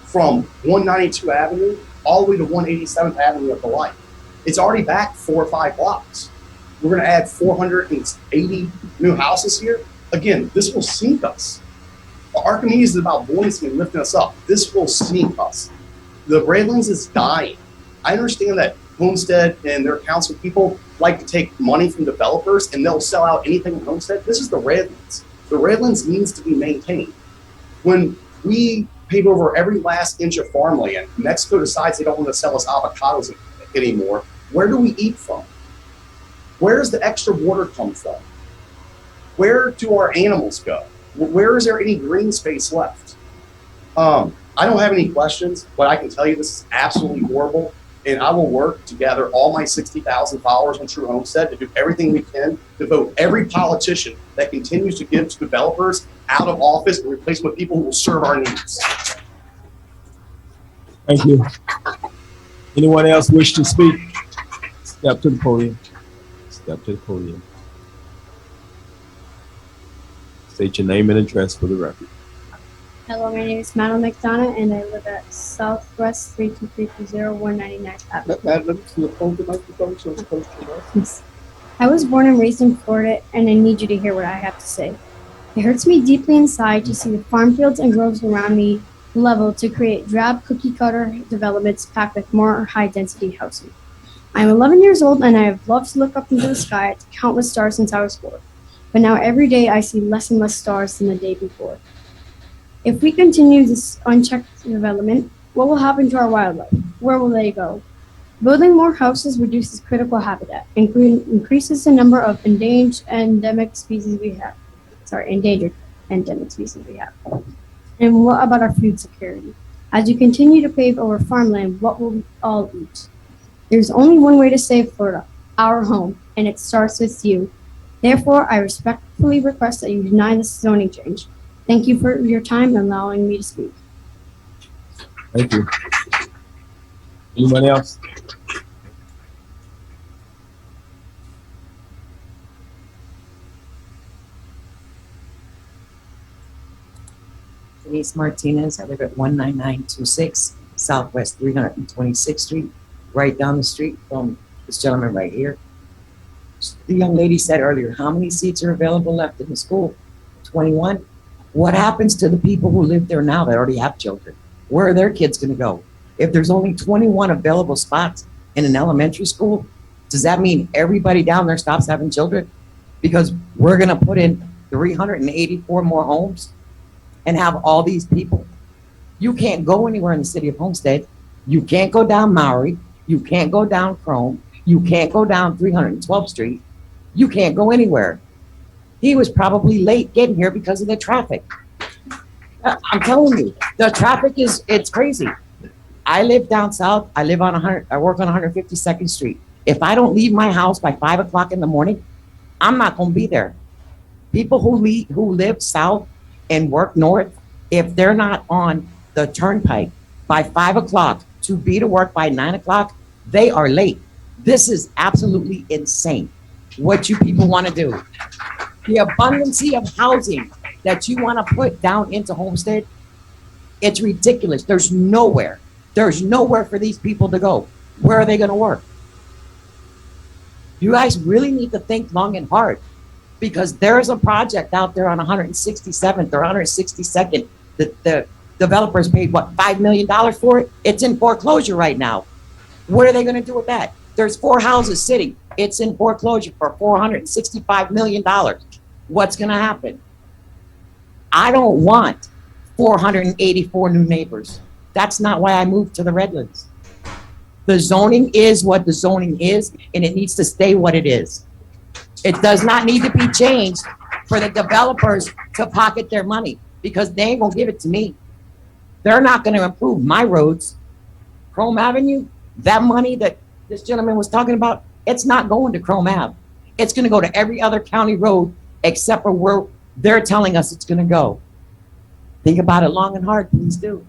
from 192 Avenue all the way to 187th Avenue at the light. It's already back 4 or 5 blocks. We're going to add 480 new houses here. Again, this will sink us. Archimedes is about buoyancy and lifting us up. This will sink us. The Redlands is dying. I understand that Homestead and their council people like to take money from developers and they'll sell out anything in Homestead. This is the Redlands. The Redlands needs to be maintained. When we paved over every last inch of farmland, Mexico decides they don't want to sell us avocados anymore. Where do we eat from? Where does the extra water come from? Where do our animals go? Where is there any green space left? I don't have any questions, but I can tell you this is absolutely horrible. And I will work to gather all my 60,000 followers on True Homestead to do everything we can to vote every politician that continues to give to developers out of office and replace with people who will serve our needs.
Thank you. Anyone else wish to speak? Step to the podium. Step to the podium. State your name and address for the record.
Hello, my name is Madeline McDonough, and I live at Southwest 32320 199th Avenue.
Madeline, to the phone, the microphone, so it's close to your mouth.
I was born and raised in Florida, and I need you to hear what I have to say. It hurts me deeply inside to see the farm fields and groves around me leveled to create drab cookie-cutter developments packed with more high-density housing. I am 11 years old, and I have loved to look up into the sky at countless stars since I was 4. But now every day I see less and less stars than the day before. If we continue this unchecked development, what will happen to our wildlife? Where will they go? Building more houses reduces critical habitat, increases the number of endangered endemic species we have. And what about our food security? As you continue to pave over farmland, what will we all eat? There's only one way to save Florida, our home, and it starts with you. Therefore, I respectfully request that you deny this zoning change. Thank you for your time and allowing me to speak.
Thank you. Anyone else?
Denise Martinez. I live at 19926 Southwest 326th Street, right down the street from this gentleman right here. The young lady said earlier, how many seats are available left in the school? 21. What happens to the people who live there now that already have children? Where are their kids going to go? If there's only 21 available spots in an elementary school, does that mean everybody down there stops having children? Because we're going to put in 384 more homes and have all these people. You can't go anywhere in the city of Homestead. You can't go down Maury. You can't go down Chrome. You can't go down 312th Street. You can't go anywhere. He was probably late getting here because of the traffic. I'm telling you, the traffic it's crazy. I live down south. I live on I work on 152nd Street. If I don't leave my house by 5 o'clock in the morning, I'm not going to be there. People who live south and work north, if they're not on the turnpike by 5 o'clock to be to work by 9 o'clock, they are late. This is absolutely insane what you people want to do. The abundance of housing that you want to put down into Homestead, it's ridiculous. There's nowhere for these people to go. Where are they going to work? You guys really need to think long and hard. Because there's a project out there on 167th or 162nd that the developers paid, what, $5 million for it? It's in foreclosure right now. What are they gonna do with that? There's 4 houses sitting. It's in foreclosure for $465 million. What's gonna happen? I don't want 484 new neighbors. That's not why I moved to the Redlands. The zoning is what the zoning is, and it needs to stay what it is. It does not need to be changed for the developers to pocket their money, because they ain't gonna give it to me. They're not gonna improve my roads. Chrome Avenue, that money that this gentleman was talking about, it's not going to Chrome Ave. It's gonna go to every other county road except for where they're telling us it's gonna go. Think about it long and hard, please do.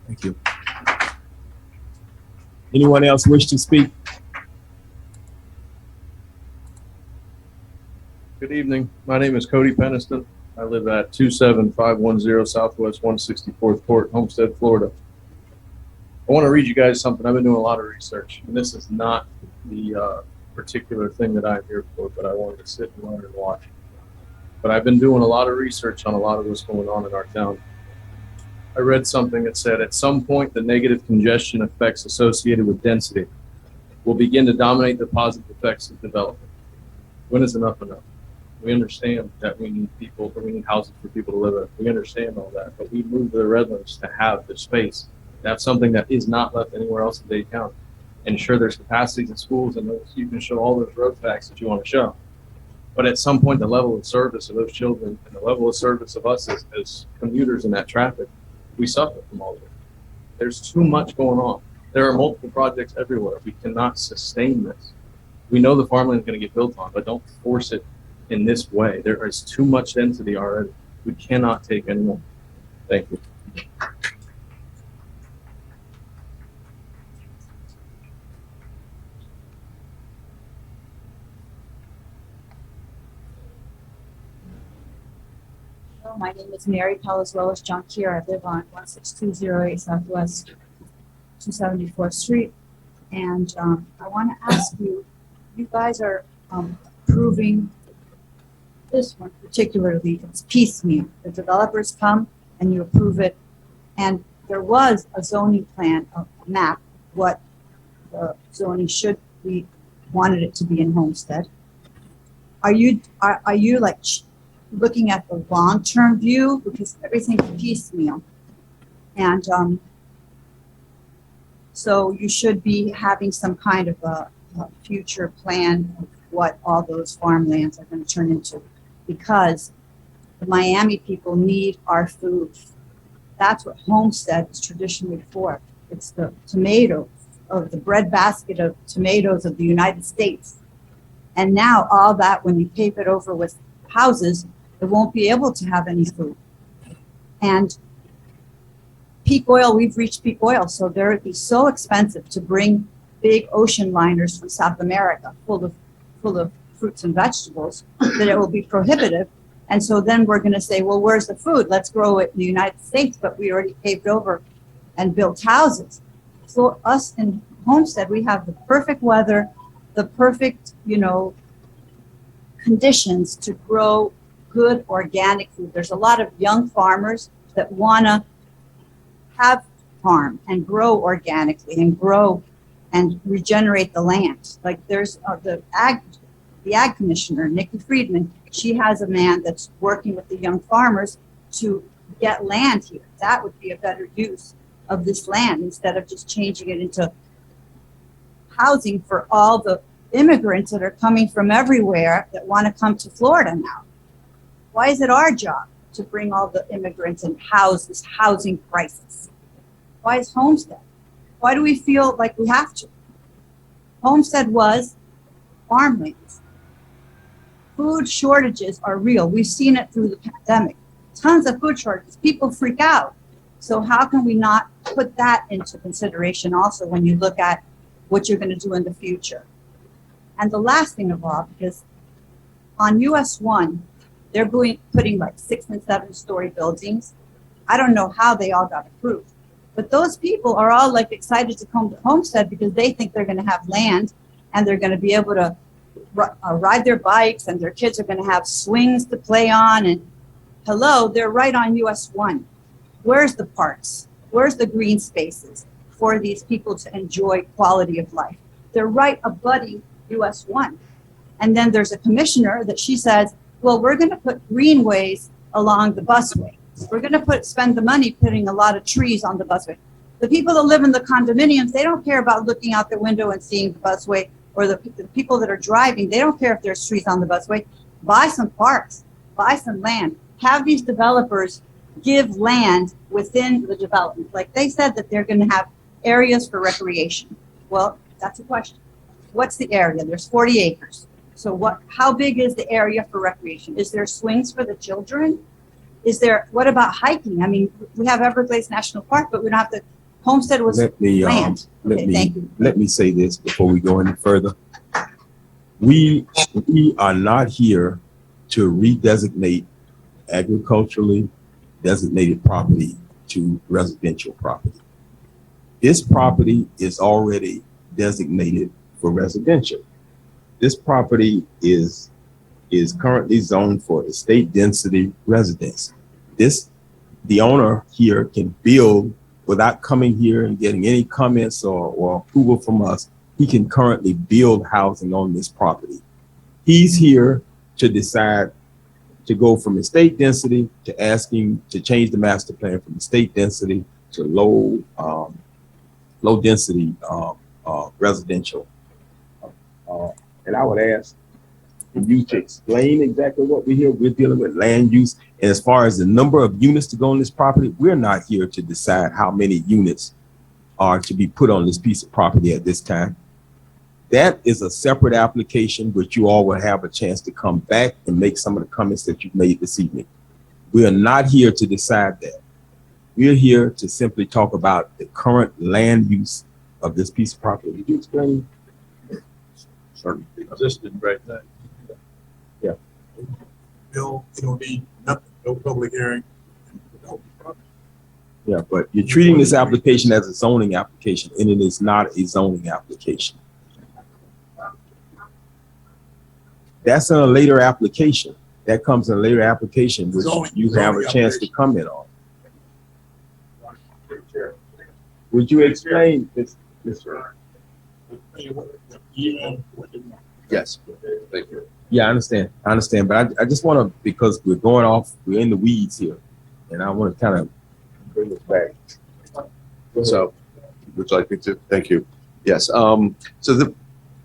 Thank you. Anyone else wish to speak?
Good evening. My name is Cody Peniston. I live at 27510 Southwest 164th Court, Homestead, Florida. I want to read you guys something. I've been doing a lot of research, and this is not the particular thing that I'm here for, but I wanted to sit and learn and watch. But I've been doing a lot of research on a lot of what's going on in our town. I read something that said, at some point, the negative congestion effects associated with density will begin to dominate the positive effects of development. When is enough enough? We understand that we need people, or we need houses for people to live in. We understand all that, but we moved to the Redlands to have the space, to have something that is not left anywhere else in Dade County. And sure, there's capacities in schools, and those, you can show all those road facts that you want to show. But at some point, the level of service of those children and the level of service of us as commuters in that traffic, we suffer from all of it. There's too much going on. There are multiple projects everywhere. We cannot sustain this. We know the farmland is going to get built on, but don't force it in this way. There is too much density already. We cannot take any more. Thank you.
Hello, my name is Mary Palazuelos Jonquier. I live on 16208 Southwest 274th Street. And I want to ask you, you guys are approving this one particularly. It's piecemeal. The developers come and you approve it. And there was a zoning plan, a map, what the zoning should be, wanted it to be in Homestead. Are you like looking at the long-term view, because everything's piecemeal? And so you should be having some kind of a future plan of what all those farmlands are going to turn into, because the Miami people need our food. That's what Homestead is traditionally for. It's the tomatoes, of the breadbasket of tomatoes of the United States. And now all that, when you tape it over with houses, it won't be able to have any food. And peak oil, we've reached peak oil, so there would be so expensive to bring big ocean liners from South America full of fruits and vegetables that it will be prohibitive. And so then we're going to say, well, where's the food? Let's grow it in the United States, but we already paved over and built houses. So us in Homestead, we have the perfect weather, the perfect, conditions to grow good organic food. There's a lot of young farmers that want to have farm and grow organically and grow and regenerate the land. Like there's the ag commissioner, Nikki Friedman. She has a man that's working with the young farmers to get land here. That would be a better use of this land instead of just changing it into housing for all the immigrants that are coming from everywhere that want to come to Florida now. Why is it our job to bring all the immigrants and house this housing crisis? Why is Homestead? Why do we feel like we have to? Homestead was farmlands. Food shortages are real. We've seen it through the pandemic. Tons of food shortages. People freak out. So how can we not put that into consideration also when you look at what you're going to do in the future? And the last thing of all, because on US 1, they're putting like 6- and 7-story buildings. I don't know how they all got approved, but those people are all like excited to come to Homestead because they think they're going to have land and they're going to be able to, ride their bikes, and their kids are going to have swings to play on. And hello, they're right on US 1. Where's the parks? Where's the green spaces for these people to enjoy quality of life? They're right abutting US 1. And then there's a commissioner that she says, well, we're going to put greenways along the busway. We're going to spend the money putting a lot of trees on the busway. The people that live in the condominiums, they don't care about looking out the window and seeing the busway, or the people that are driving, they don't care if there's trees on the busway. Buy some parks, buy some land. Have these developers give land within the development. Like they said that they're going to have areas for recreation. Well, that's a question. What's the area? There's 40 acres. So how big is the area for recreation? Is there swings for the children? What about hiking? I mean, we have Everglades National Park, but we don't have to. Homestead was land.
Let me say this before we go any further. We are not here to redesignate agriculturally designated property to residential property. This property is already designated for residential. This property is currently zoned for estate density residence. The owner here can build without coming here and getting any comments or approval from us. He can currently build housing on this property. He's here to decide to go from estate density to asking to change the master plan from estate density to low density residential. And I would ask you to explain exactly what we're dealing with, land use. And as far as the number of units to go on this property, we're not here to decide how many units are to be put on this piece of property at this time. That is a separate application, which you all will have a chance to come back and make some of the comments that you've made this evening. We are not here to decide that. We're here to simply talk about the current land use of this piece of property. Did you explain?
Certainly existed right now.
Yeah.
Bill, you don't need nothing, no public hearing.
Yeah, but you're treating this application as a zoning application, and it is not a zoning application. That's in a later application. That comes in a later application, which you have a chance to comment on. Would you explain this, Mr.
Yes, thank you.
Yeah, I understand, but I just want to, because we're in the weeds here, and I want to kind of bring us back.
So, would you like me to? Thank you. Yes.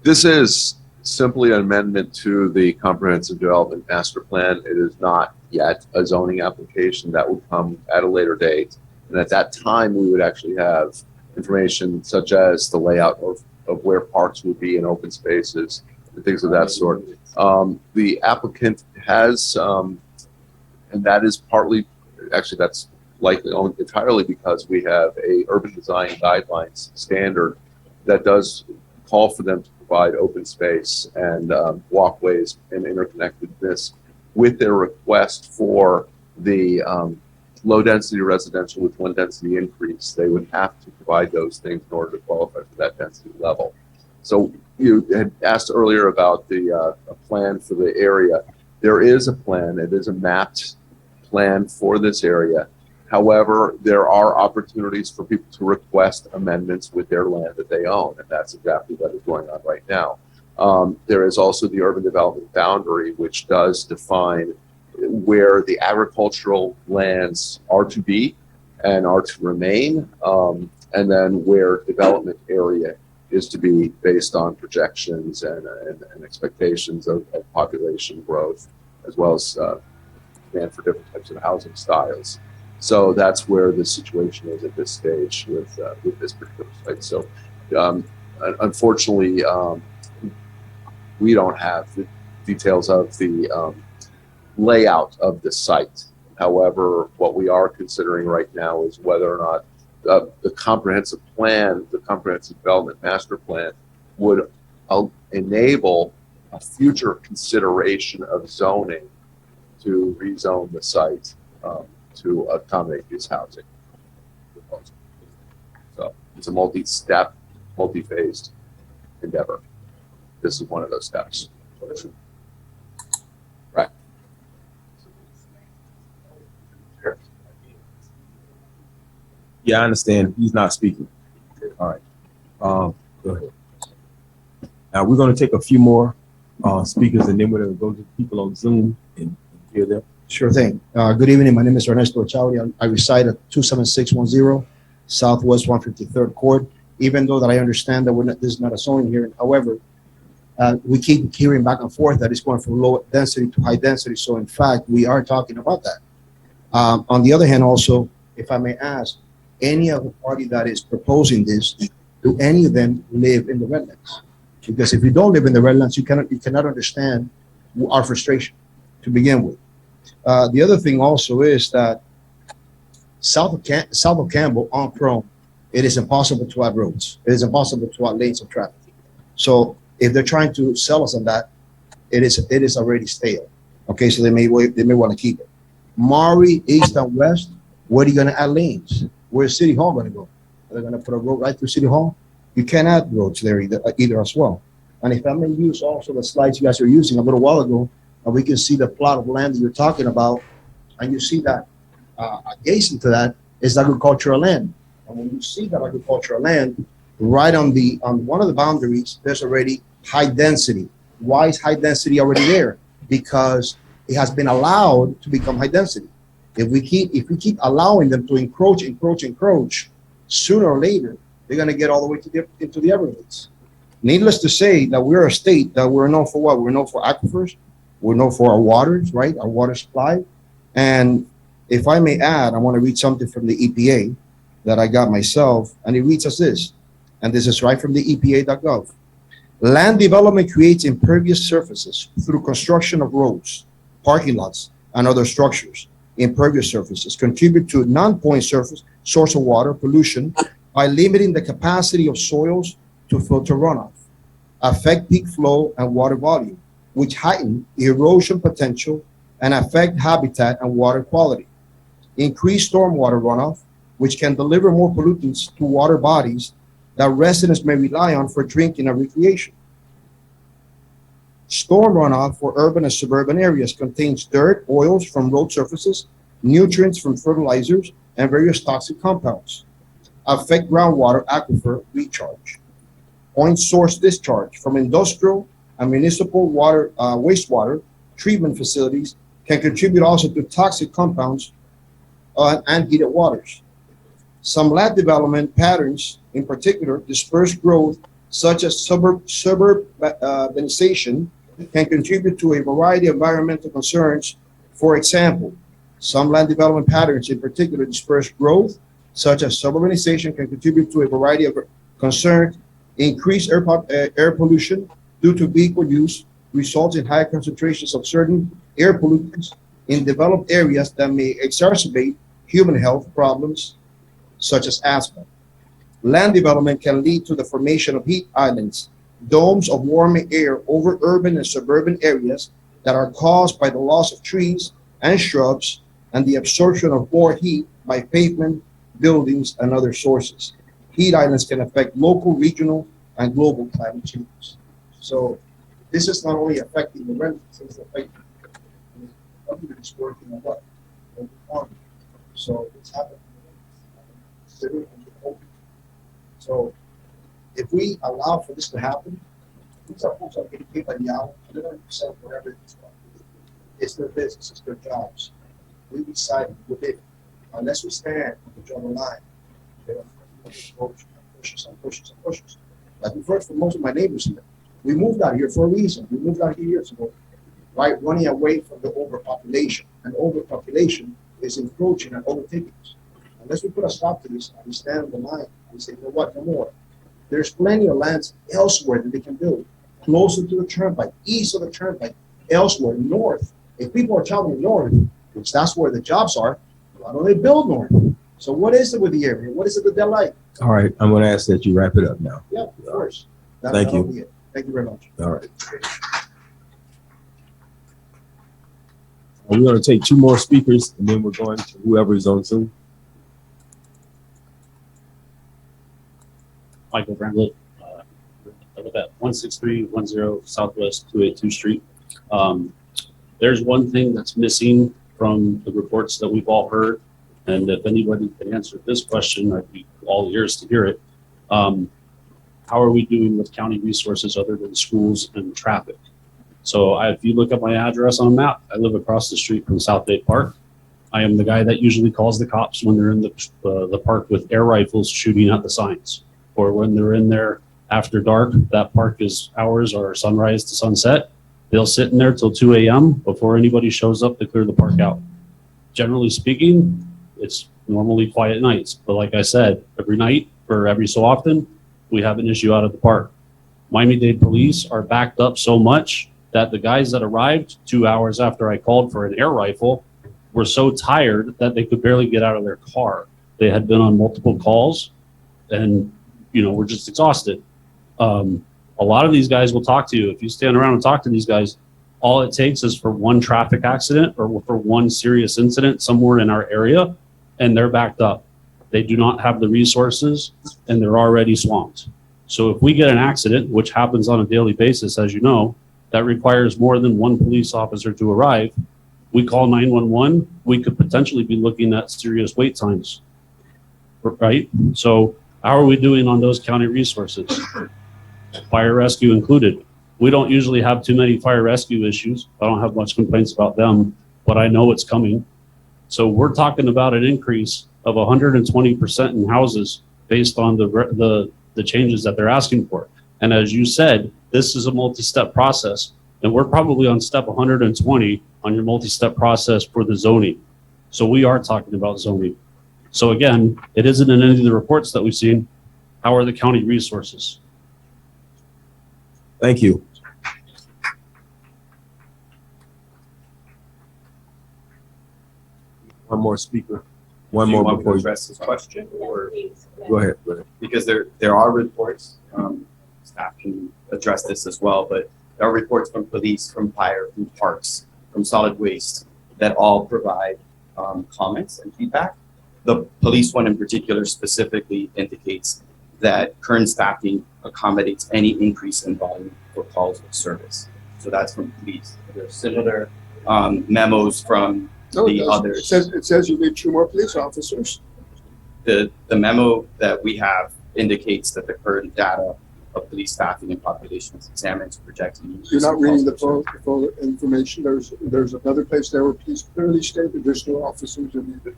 This is simply an amendment to the Comprehensive Development Master Plan. It is not yet a zoning application. That would come at a later date, and at that time we would actually have information such as the layout of where parks would be in open spaces and things of that sort. The applicant has, and that is partly, actually that's likely entirely because we have a urban design guidelines standard that does call for them to provide open space and walkways and interconnectedness with their request for the low density residential with one density increase. They would have to provide those things in order to qualify for that density level. So you had asked earlier about a plan for the area. There is a plan. It is a mapped plan for this area. However, there are opportunities for people to request amendments with their land that they own, and that's exactly what is going on right now. There is also the urban development boundary, which does define where the agricultural lands are to be and are to remain, and then where development area is to be based on projections and expectations of population growth, as well as demand for different types of housing styles. So that's where the situation is at this stage with this particular site. So unfortunately, we don't have the details of the layout of the site. However, what we are considering right now is whether or not the comprehensive plan, the comprehensive development master plan, would enable a future consideration of zoning to rezone the site to accommodate this housing proposal. So it's a multi-step, multi-phased endeavor. This is one of those steps. Right.
Yeah, I understand. He's not speaking. All right. Go ahead. Now we're going to take a few more speakers, and then we're going to go to people on Zoom and hear them.
Sure thing. Good evening. My name is Ernesto Chauri. I reside at 27610 Southwest 153rd Court. Even though that I understand that this is not a zoning hearing, however, we keep hearing back and forth that it's going from low density to high density. So in fact, we are talking about that. On the other hand, also, if I may ask, any of the party that is proposing this, do any of them live in the redlands? Because if you don't live in the redlands, you cannot understand our frustration to begin with. The other thing also is that south of Campbell on Chrome, it is impossible to add roads. It is impossible to add lanes of traffic. So if they're trying to sell us on that, it is already stale. Okay, so they may want to keep it. Maury, east and west, where are you going to add lanes? Where's City Hall going to go? Are they going to put a road right through City Hall? You can't add roads there either as well. And if I may use also the slides you guys were using a little while ago, we can see the plot of land that you're talking about, and you see that adjacent to that is agricultural land. And when you see that agricultural land, right on one of the boundaries, there's already high density. Why is high density already there? Because it has been allowed to become high density. If we keep allowing them to encroach, sooner or later, they're going to get all the way into the Everglades. Needless to say that we're a state that we're known for what? We're known for aquifers. We're known for our waters, right? Our water supply. And if I may add, I want to read something from the EPA that I got myself, and it reads as this, and this is right from the EPA.gov. Land development creates impervious surfaces through construction of roads, parking lots, and other structures. Impervious surfaces contribute to non-point surface source of water pollution by limiting the capacity of soils to filter runoff, affect peak flow and water volume, which heighten erosion potential and affect habitat and water quality. Increase stormwater runoff, which can deliver more pollutants to water bodies that residents may rely on for drinking and recreation. Storm runoff for urban and suburban areas contains dirt, oils from road surfaces, nutrients from fertilizers, and various toxic compounds. Affect groundwater aquifer recharge. Point source discharge from industrial and municipal water wastewater treatment facilities can contribute also to toxic compounds and heated waters. Some land development patterns, in particular, dispersed growth, such as suburbanization, can contribute to a variety of environmental concerns. For example, some land development patterns, in particular, dispersed growth, such as suburbanization, can contribute to a variety of concerns. Increased air pollution due to vehicle use results in higher concentrations of certain air pollutants in developed areas that may exacerbate human health problems such as asthma. Land development can lead to the formation of heat islands, domes of warming air over urban and suburban areas that are caused by the loss of trees and shrubs and the absorption of more heat by pavement, buildings, and other sources. Heat islands can affect local, regional, and global climate changes. So this is not only affecting the residents, it's affecting governments working on what? On the farm. So it's happening. So if we allow for this to happen, these are folks that are getting paid by the hour, 100%, whatever it is. It's their business, it's their jobs. We decided with it, unless we stand and draw the line, pushes. Like we've heard from most of my neighbors here. We moved out here for a reason. We moved out here years ago, right? Running away from the overpopulation. And overpopulation is encroaching and overtaking us. Unless we put a stop to this, and we stand on the line, and we say, you know what, no more. There's plenty of lands elsewhere that they can build, closer to the turnpike, east of the turnpike, elsewhere, north. If people are traveling north, which that's where the jobs are, why don't they build north? So what is it with the area? What is it that they like?
All right, I'm going to ask that you wrap it up now.
Yeah, of course.
Thank you.
That'll be it. Thank you very much.
All right. We're going to take two more speakers, and then we're going to whoever is on Zoom.
Michael Bramlett, live at 16310 Southwest 282 Street. There's one thing that's missing from the reports that we've all heard, and if anybody can answer this question, I'd be all ears to hear it. How are we doing with county resources other than schools and traffic? So if you look at my address on a map, I live across the street from South Dade Park. I am the guy that usually calls the cops when they're in the park with air rifles shooting at the signs, or when they're in there after dark. That park is hours or sunrise to sunset. They'll sit in there till 2 a.m. before anybody shows up to clear the park out. Generally speaking, it's normally quiet nights, but like I said, every night or every so often, we have an issue out at the park. Miami-Dade police are backed up so much that the guys that arrived 2 hours after I called for an air rifle were so tired that they could barely get out of their car. They had been on multiple calls and, were just exhausted. A lot of these guys will talk to you. If you stand around and talk to these guys, all it takes is for one traffic accident or for one serious incident somewhere in our area, and they're backed up. They do not have the resources and they're already swamped. So if we get an accident, which happens on a daily basis, as you know, that requires more than one police officer to arrive, we call 911, we could potentially be looking at serious wait times, right? So how are we doing on those county resources? Fire rescue included. We don't usually have too many fire rescue issues. I don't have much complaints about them, but I know it's coming. So we're talking about an increase of 120% in houses based on the changes that they're asking for. And as you said, this is a multi-step process, and we're probably on step 120 on your multi-step process for the zoning. So we are talking about zoning. So again, it isn't in any of the reports that we've seen. How are the county resources?
Thank you. One more speaker. One
Do you
more
want me to
before you.
address this question, or
Go ahead.
because there are reports, staff can address this as well, but there are reports from police, from fire, from parks, from solid waste that all provide comments and feedback. The police one in particular specifically indicates that current staffing accommodates any increase in volume for calls of service. So that's from police. There's similar memos from
No, it
the
doesn't.
others.
It says you need 2 more police officers.
The memo that we have indicates that the current data of police staffing and population is examined to project an increase.
You're not
in
reading the
calls
full information. There's another place there where police clearly state additional officers are needed.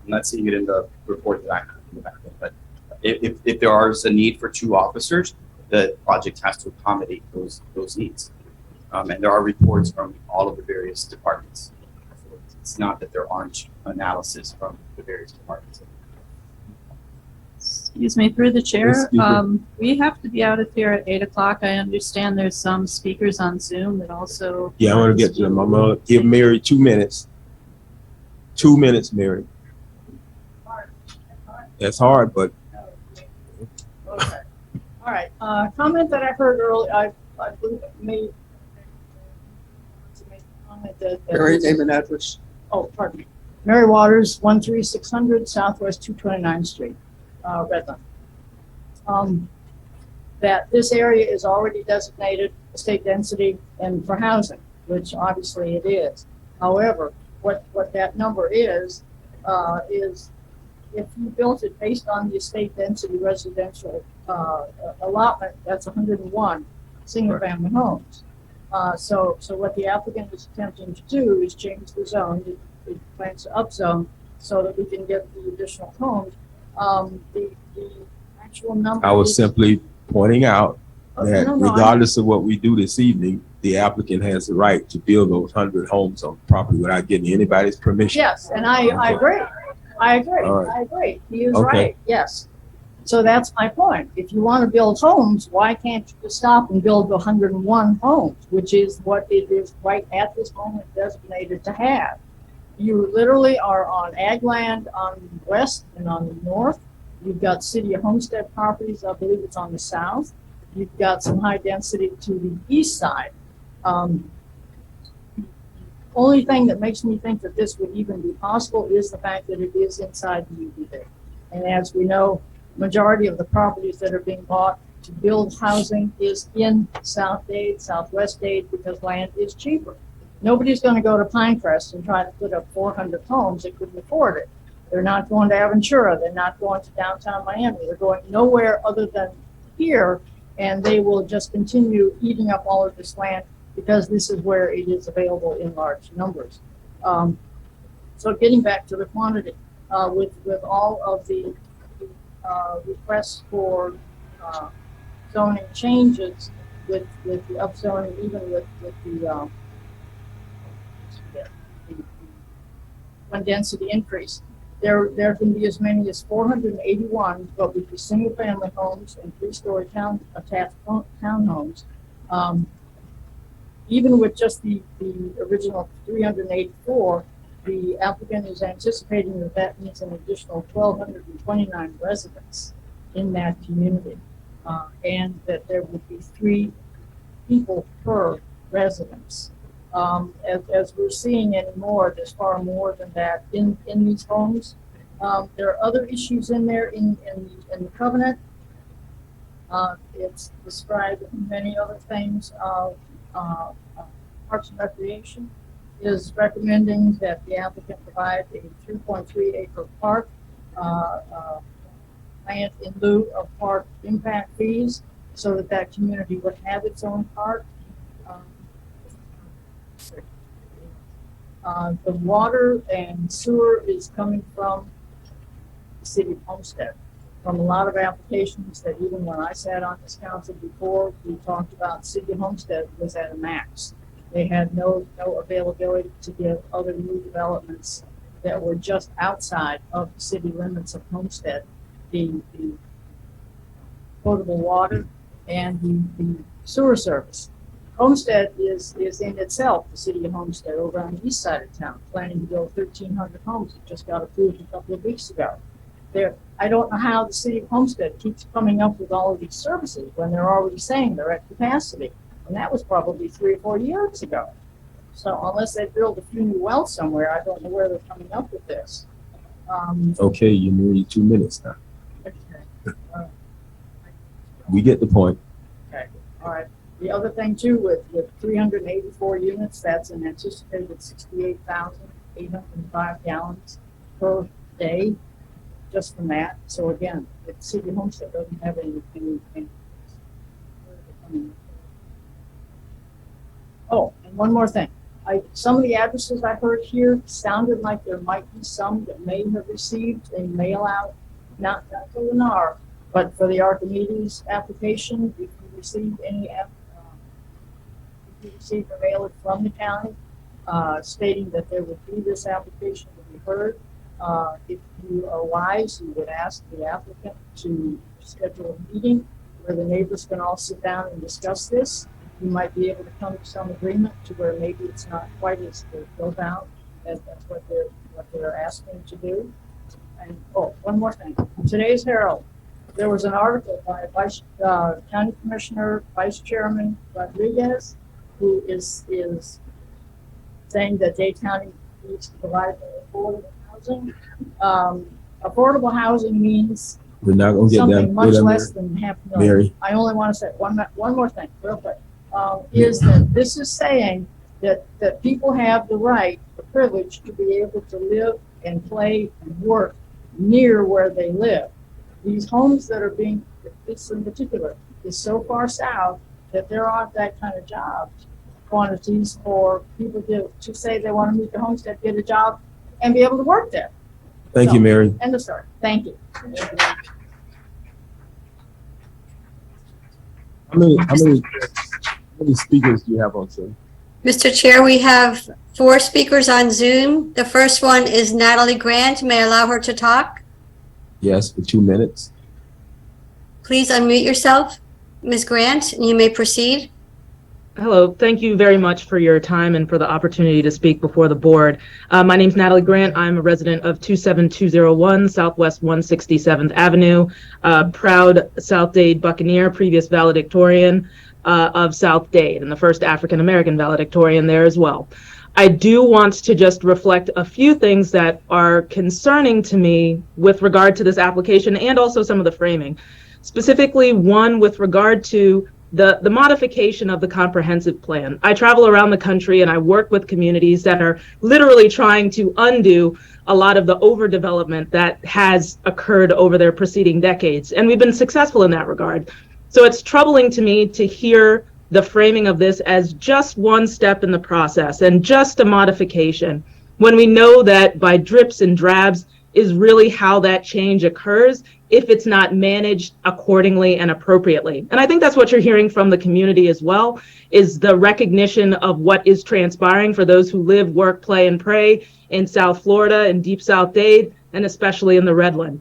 I'm not seeing it in the report that I have in the back end, but if there is a need for 2 officers, the project has to accommodate those needs. And there are reports from all of the various departments. So it's not that there aren't analysis from the various departments.
Excuse me, through the chair,
Excuse me.
we have to be out of here at 8 o'clock. I understand there's some speakers on Zoom that also.
Yeah, I'm gonna get to them. I'm gonna give Mary 2 minutes. 2 minutes, Mary. It's hard, but
Okay. All right, comment that I heard earlier, I believe made a comment that.
Mary, name and address.
Oh, pardon me. Mary Waters, 13600 Southwest 229th Street, Redland. That this area is already designated estate density and for housing, which obviously it is. However, what that number is if you built it based on the estate density residential allotment, that's 101 single-family homes. So what the applicant is attempting to do is change the zone. It plans to upzone so that we can get the additional homes. The actual number.
I was
is-
simply pointing out that
no, I-
regardless of what we do this evening, the applicant has the right to build those 100 homes on the property without getting anybody's permission.
Yes, and I agree. I agree.
All right.
I agree. He is
Okay.
right. Yes. So that's my point. If you want to build homes, why can't you just stop and build 101 homes, which is what it is right at this moment designated to have? You literally are on ag land on the west and on the north. You've got city of Homestead properties, I believe it's on the south. You've got some high density to the east side. Only thing that makes me think that this would even be possible is the fact that it is inside the UBD. And as we know, majority of the properties that are being bought
to build housing is in South Dade, Southwest Dade, because land is cheaper. Nobody's going to go to Pinecrest and try to put up 400 homes that couldn't afford it. They're not going to Aventura. They're not going to downtown Miami. They're going nowhere other than here, and they will just continue eating up all of this land because this is where it is available in large numbers. So getting back to the quantity, with all of the requests for zoning changes, with the upzoning, even with the one density increase, there can be as many as 481, but with the single-family homes and three-story attached townhomes. Even with just the original 384, the applicant is anticipating that that means an additional 1,229 residents in that community, and that there would be 3 people per residence. As we're seeing anymore, there's far more than that in these homes. There are other issues in there in the covenant. It's described many other things. Parks and Recreation is recommending that the applicant provide a 3.3 acre park land in lieu of park impact fees, so that that community would have its own park. The water and sewer is coming from the city of Homestead. From a lot of applications that even when I sat on this council before, we talked about city of Homestead was at a max. They had no availability to give other new developments that were just outside of the city limits of Homestead, the potable water and the sewer service. Homestead is in itself the city of Homestead over on the east side of town, planning to build 1,300 homes. It just got approved a couple of weeks ago. I don't know how the city of Homestead keeps coming up with all of these services when they're already saying they're at capacity. And that was probably 3 or 4 years ago. So unless they build a few new wells somewhere, I don't know where they're coming up with this.
Okay, you need 2 minutes now.
Okay.
We get the point.
Okay. All right. The other thing too, with 384 units, that's an anticipated 68,805 gallons per day, just from that. So again, the city of Homestead doesn't have any. Oh, and one more thing. Some of the addresses I heard here sounded like there might be some that may have received a mail out, not for Lennar, but for the Archimedes application. If you received any received a mail from the county stating that there would be this application to be heard. If you are wise, you would ask the applicant to schedule a meeting where the neighbors can all sit down and discuss this. You might be able to come to some agreement to where maybe it's not quite as built out as that's what they're asking to do. And one more thing. In today's Herald, there was an article by County Commissioner Vice Chairman Rodriguez, who is saying that Dade County needs to provide affordable housing. Affordable housing means
We're not gonna get
something
down.
much less than $500,000.
Mary.
I only want to say one more thing, real quick. Is that this is saying that people have the right, the privilege to be able to live and play and work near where they live. These homes that are being, this in particular, is so far south that there aren't that kind of job quantities for people to say they want to move to Homestead, get a job, and be able to work there.
Thank you, Mary.
End of story. Thank you.
How many speakers do you have on Zoom?
Mr. Chair, we have 4 speakers on Zoom. The first one is Natalie Grant. May I allow her to talk?
Yes, for 2 minutes.
Please unmute yourself, Ms. Grant, and you may proceed.
Hello, thank you very much for your time and for the opportunity to speak before the board. My name's Natalie Grant. I'm a resident of 27201 Southwest 167th Avenue, proud South Dade Buccaneer, previous valedictorian of South Dade, and the first African-American valedictorian there as well. I do want to just reflect a few things that are concerning to me with regard to this application and also some of the framing. specifically one with regard to the modification of the comprehensive plan. I travel around the country and I work with communities that are literally trying to undo a lot of the overdevelopment that has occurred over their preceding decades. And we've been successful in that regard. So it's troubling to me to hear the framing of this as just one step in the process and just a modification, when we know that by drips and drabs is really how that change occurs if it's not managed accordingly and appropriately. And I think that's what you're hearing from the community as well, is the recognition of what is transpiring for those who live, work, play, and pray in South Florida and Deep South Dade, and especially in the Redland.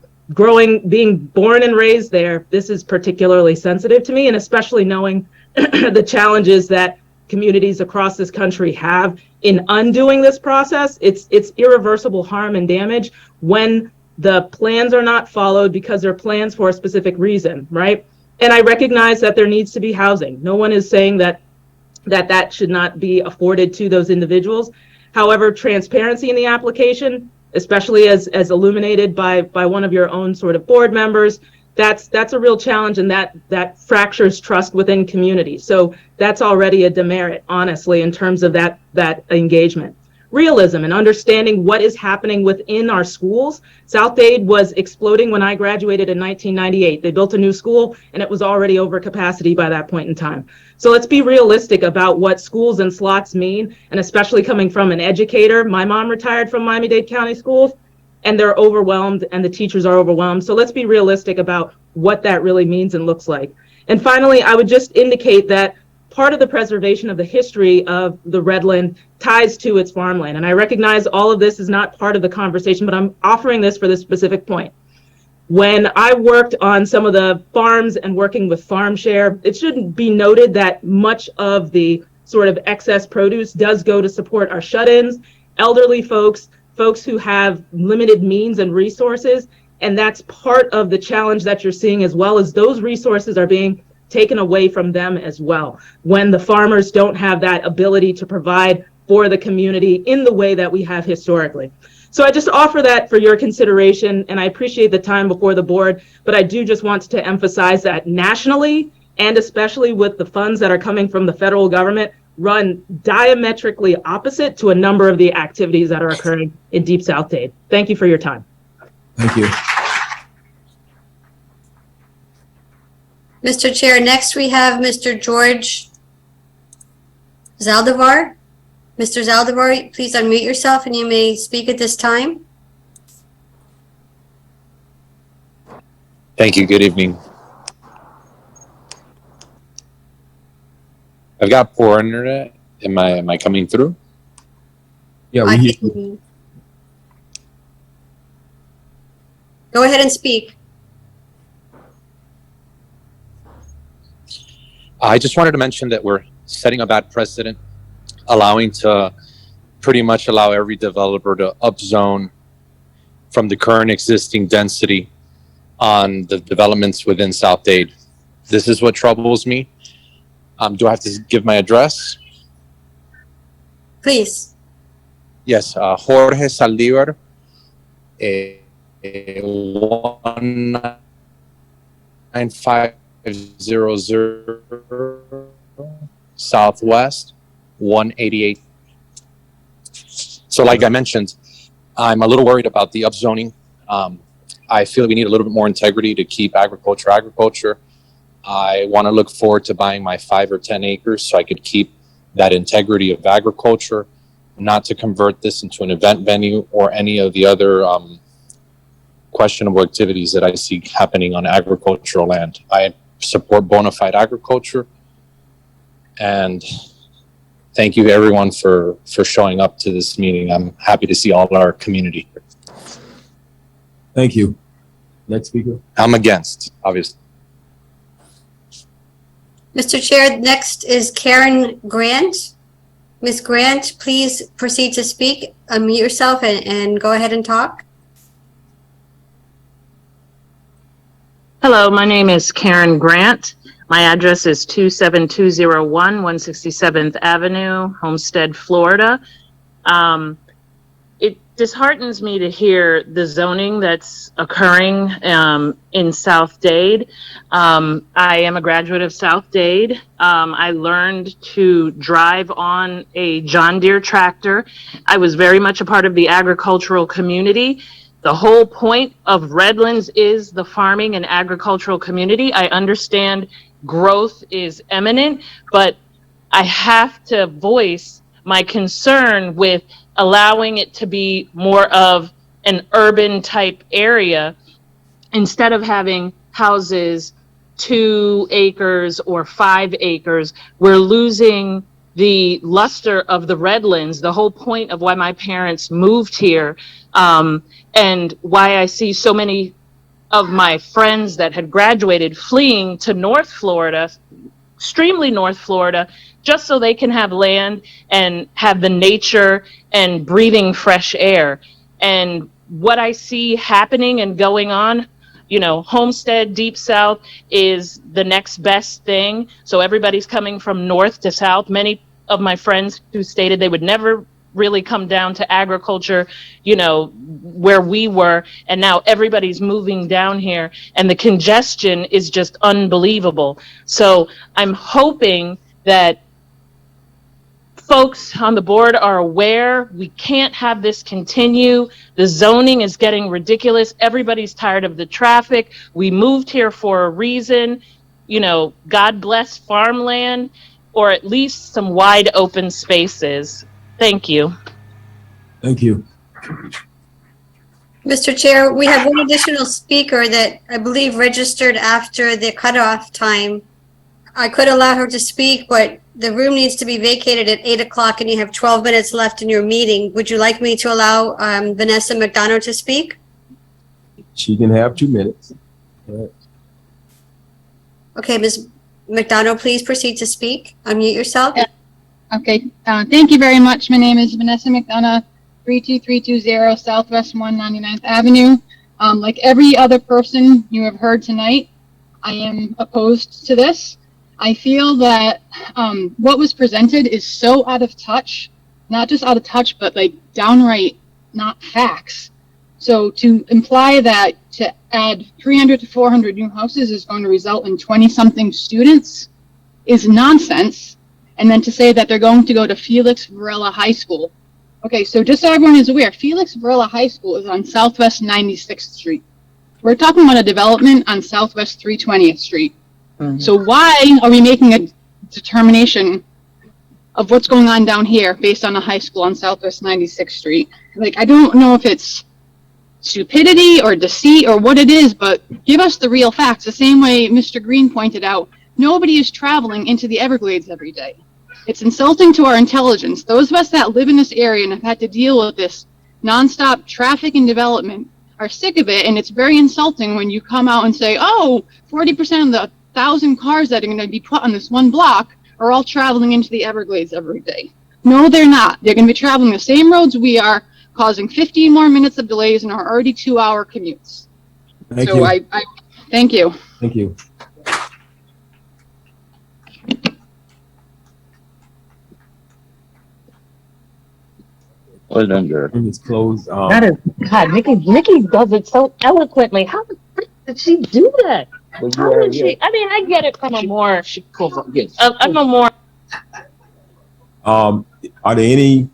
Being born and raised there, this is particularly sensitive to me, and especially knowing the challenges that communities across this country have in undoing this process. It's irreversible harm and damage when the plans are not followed because they're plans for a specific reason, right? And I recognize that there needs to be housing. No one is saying that should not be afforded to those individuals. However, transparency in the application, especially as illuminated by one of your own sort of board members, that's a real challenge, and that fractures trust within communities. So that's already a demerit, honestly, in terms of that engagement. Realism and understanding what is happening within our schools. South Dade was exploding when I graduated in 1998. They built a new school and it was already over capacity by that point in time. So let's be realistic about what schools and slots mean, and especially coming from an educator. My mom retired from Miami-Dade County Schools, and they're overwhelmed and the teachers are overwhelmed. So let's be realistic about what that really means and looks like. And finally, I would just indicate that part of the preservation of the history of the Redland ties to its farmland. And I recognize all of this is not part of the conversation, but I'm offering this for this specific point. When I worked on some of the farms and working with Farm Share, it should be noted that much of the sort of excess produce does go to support our shut-ins, elderly folks who have limited means and resources. And that's part of the challenge that you're seeing, as well as those resources are being taken away from them as well, when the farmers don't have that ability to provide for the community in the way that we have historically. So I just offer that for your consideration, and I appreciate the time before the board, but I do just want to emphasize that nationally, and especially with the funds that are coming from the federal government, run diametrically opposite to a number of the activities that are occurring in Deep South Dade. Thank you for your time.
Thank you.
Mr. Chair, next we have Mr. George Zaldivar. Mr. Zaldivar, please unmute yourself and you may speak at this time.
Thank you. Good evening. I've got poor internet. Am I coming through?
Yeah,
I can... Go ahead and speak.
I just wanted to mention that we're setting a bad precedent, pretty much allow every developer to upzone from the current existing density on the developments within South Dade. This is what troubles me. Do I have to give my address?
Please.
Yes, Jorge Saldivar, 19500 Southwest 188. So like I mentioned, I'm a little worried about the upzoning. I feel we need a little bit more integrity to keep agriculture. I want to look forward to buying my 5 or 10 acres so I could keep that integrity of agriculture, not to convert this into an event venue or any of the other questionable activities that I see happening on agricultural land. I support bona fide agriculture, and thank you everyone for showing up to this meeting. I'm happy to see all our community.
Thank you. Next speaker.
I'm against, obviously.
Mr. Chair, next is Karen Grant. Ms. Grant, please proceed to speak. Unmute yourself and go ahead and talk.
Hello, my name is Karen Grant. My address is 27201 167th Avenue, Homestead, Florida. it disheartens me to hear the zoning that's occurring in South Dade. I am a graduate of South Dade. I learned to drive on a John Deere tractor. I was very much a part of the agricultural community. The whole point of Redlands is the farming and agricultural community. I understand growth is imminent, but I have to voice my concern with allowing it to be more of an urban type area instead of having houses 2 acres or 5 acres. We're losing the luster of the Redlands, the whole point of why my parents moved here, and why I see so many of my friends that had graduated fleeing to North Florida, extremely North Florida, just so they can have land and have the nature and breathing fresh air. And what I see happening and going on, you know, Homestead, Deep South is the next best thing. So everybody's coming from north to south. Many of my friends who stated they would never really come down to agriculture, you know, where we were, and now everybody's moving down here, and the congestion is just unbelievable. So I'm hoping that folks on the board are aware we can't have this continue. The zoning is getting ridiculous. Everybody's tired of the traffic. We moved here for a reason. You know, God bless farmland, or at least some wide open spaces. Thank you.
Thank you.
Mr. Chair, we have one additional speaker that I believe registered after the cutoff time. I could allow her to speak, but the room needs to be vacated at 8 o'clock and you have 12 minutes left in your meeting. Would you like me to allow Vanessa McDonough to speak?
She can have 2 minutes. All right.
Okay, Ms. McDonough, please proceed to speak. Unmute yourself.
Okay, thank you very much. My name is Vanessa McDonough, 32320 Southwest 199th Avenue. Like every other person you have heard tonight, I am opposed to this. I feel that what was presented is so out of touch, not just out of touch, but like downright not facts. So to imply that to add 300 to 400 new houses is going to result in 20-something students is nonsense. And then to say that they're going to go to Felix Varela High School. Okay, so just so everyone is aware, Felix Varela High School is on Southwest 96th Street. We're talking about a development on Southwest 320th Street. So why are we making a determination of what's going on down here based on a high school on Southwest 96th Street? Like, I don't know if it's stupidity or deceit or what it is, but give us the real facts. The same way Mr. Green pointed out, nobody is traveling into the Everglades every day. It's insulting to our intelligence. Those of us that live in this area and have had to deal with this nonstop traffic and development are sick of it, and it's very insulting when you come out and say, oh, 40% of the 1,000 cars that are going to be put on this one block are all traveling into the Everglades every day. No, they're not. They're going to be traveling the same roads we are, causing 15 more minutes of delays in our already 2-hour commutes.
Thank
so
you.
I thank you.
Thank you.
Well done, Jared.
It's closed.
That is, God, Nikki does it so eloquently. How the frick did she do that? How did she? I mean, I get it from a more, I'm a more.
Are there any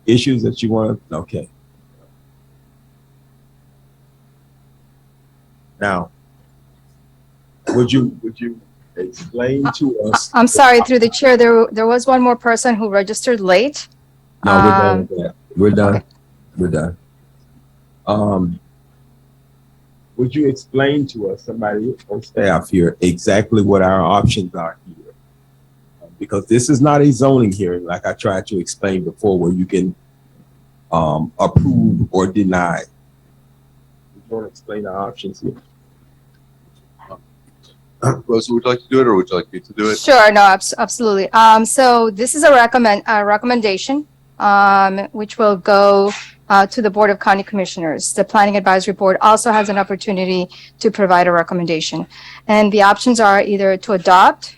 issues that you want to? Okay. Now, would you explain to us?
I'm sorry, through the chair, there was one more person who registered late.
No, we're done with that. We're done. Okay. We're done. Would you explain to us, somebody on staff here, exactly what our options are here? Because this is not a zoning hearing, like I tried to explain before, where you can approve or deny. You want to explain our options here?
Rosa, would you like to do it, or would you like me to do it?
Sure, no, absolutely. So this is a recommendation, which will go to the Board of County Commissioners. The Planning Advisory Board also has an opportunity to provide a recommendation. And the options are either to adopt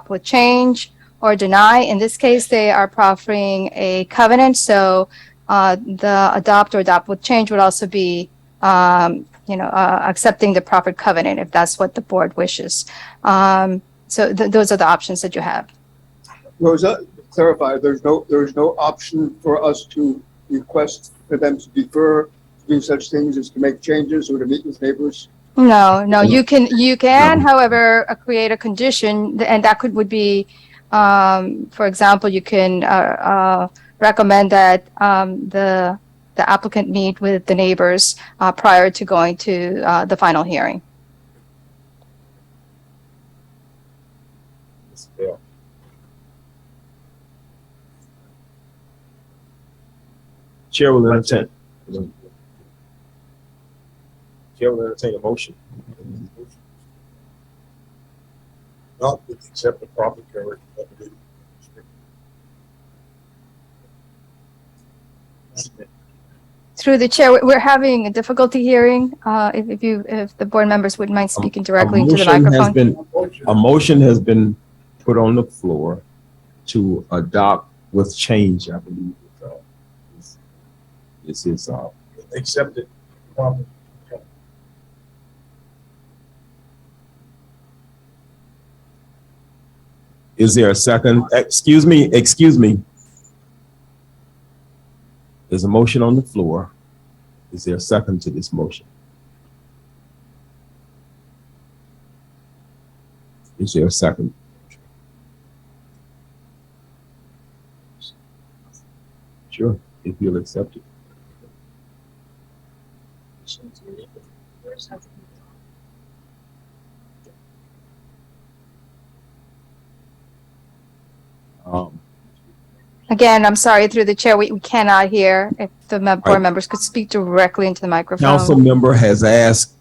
with change, or deny. In this case, they are proffering a covenant. So the adopt or adopt with change would also be, accepting the proffered covenant if that's what the board wishes. So those are the options that you have.
Rosa, clarify, there's no option for us to request for them to defer, to do such things as to make changes or to meet with neighbors?
No, you can, however, create a condition, and that would be, for example, you can recommend that the applicant meet with the neighbors prior to going to the final hearing.
Chair will entertain. Chair will entertain a motion.
Not accept the proper character of the
Through the chair, we're having a difficulty hearing. If the board members wouldn't mind speaking directly into the microphone.
A motion has been put on the floor to adopt with change, I believe. This is
accept it. Proper.
Is there a second? Excuse me. There's a motion on the floor. Is there a second to this motion? Is there a second? Sure, if you'll accept it.
Again, I'm sorry, through the chair, we cannot hear. If the board members could speak directly into the microphone.
Council member has asked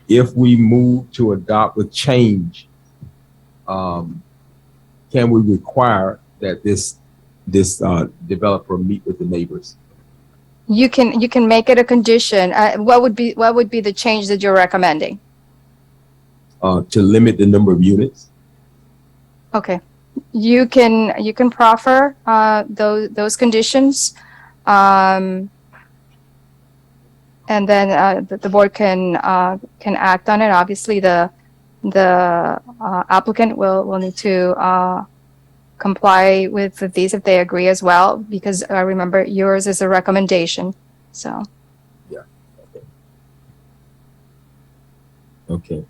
if we move to adopt with change, can we require that this developer meet with the neighbors?
You can make it a condition. What would be the change that you're recommending?
To limit the number of units?
Okay. You can proffer those conditions, and then the board can act on it. Obviously, the applicant will need to comply with these if they agree as well, because remember, yours is a recommendation. So.
Yeah. Okay.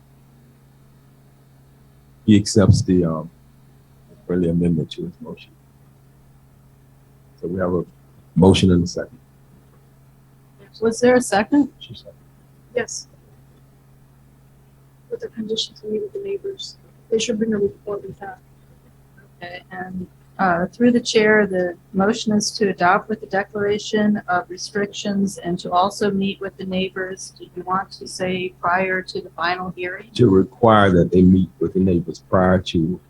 He accepts the friendly amendment to his motion. So we have a motion and a second.
Was there a second?
Yes. With the conditions to meet with the neighbors. They should bring a report with that.
Okay, and through the chair, the motion is to adopt with the declaration of restrictions and to also meet with the neighbors. Do you want to say prior to the final hearing?
To require that they meet with the neighbors prior to,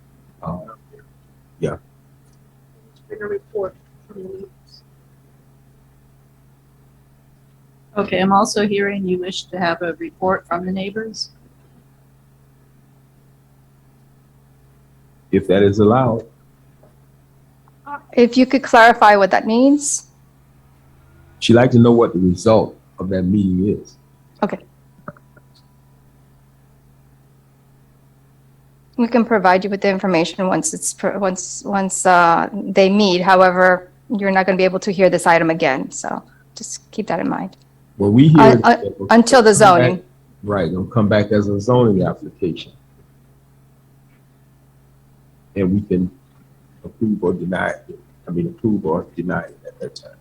yeah.
Bring a report from the neighbors.
Okay, I'm also hearing you wish to have a report from the neighbors.
If that is allowed.
If you could clarify what that means.
She'd like to know what the result of that meeting is.
Okay. We can provide you with the information once they meet. However, you're not going to be able to hear this item again, so just keep that in mind.
Well, we hear
until the zoning.
Right, it'll come back as a zoning application. And we can approve or deny it. Approve or deny it at that time.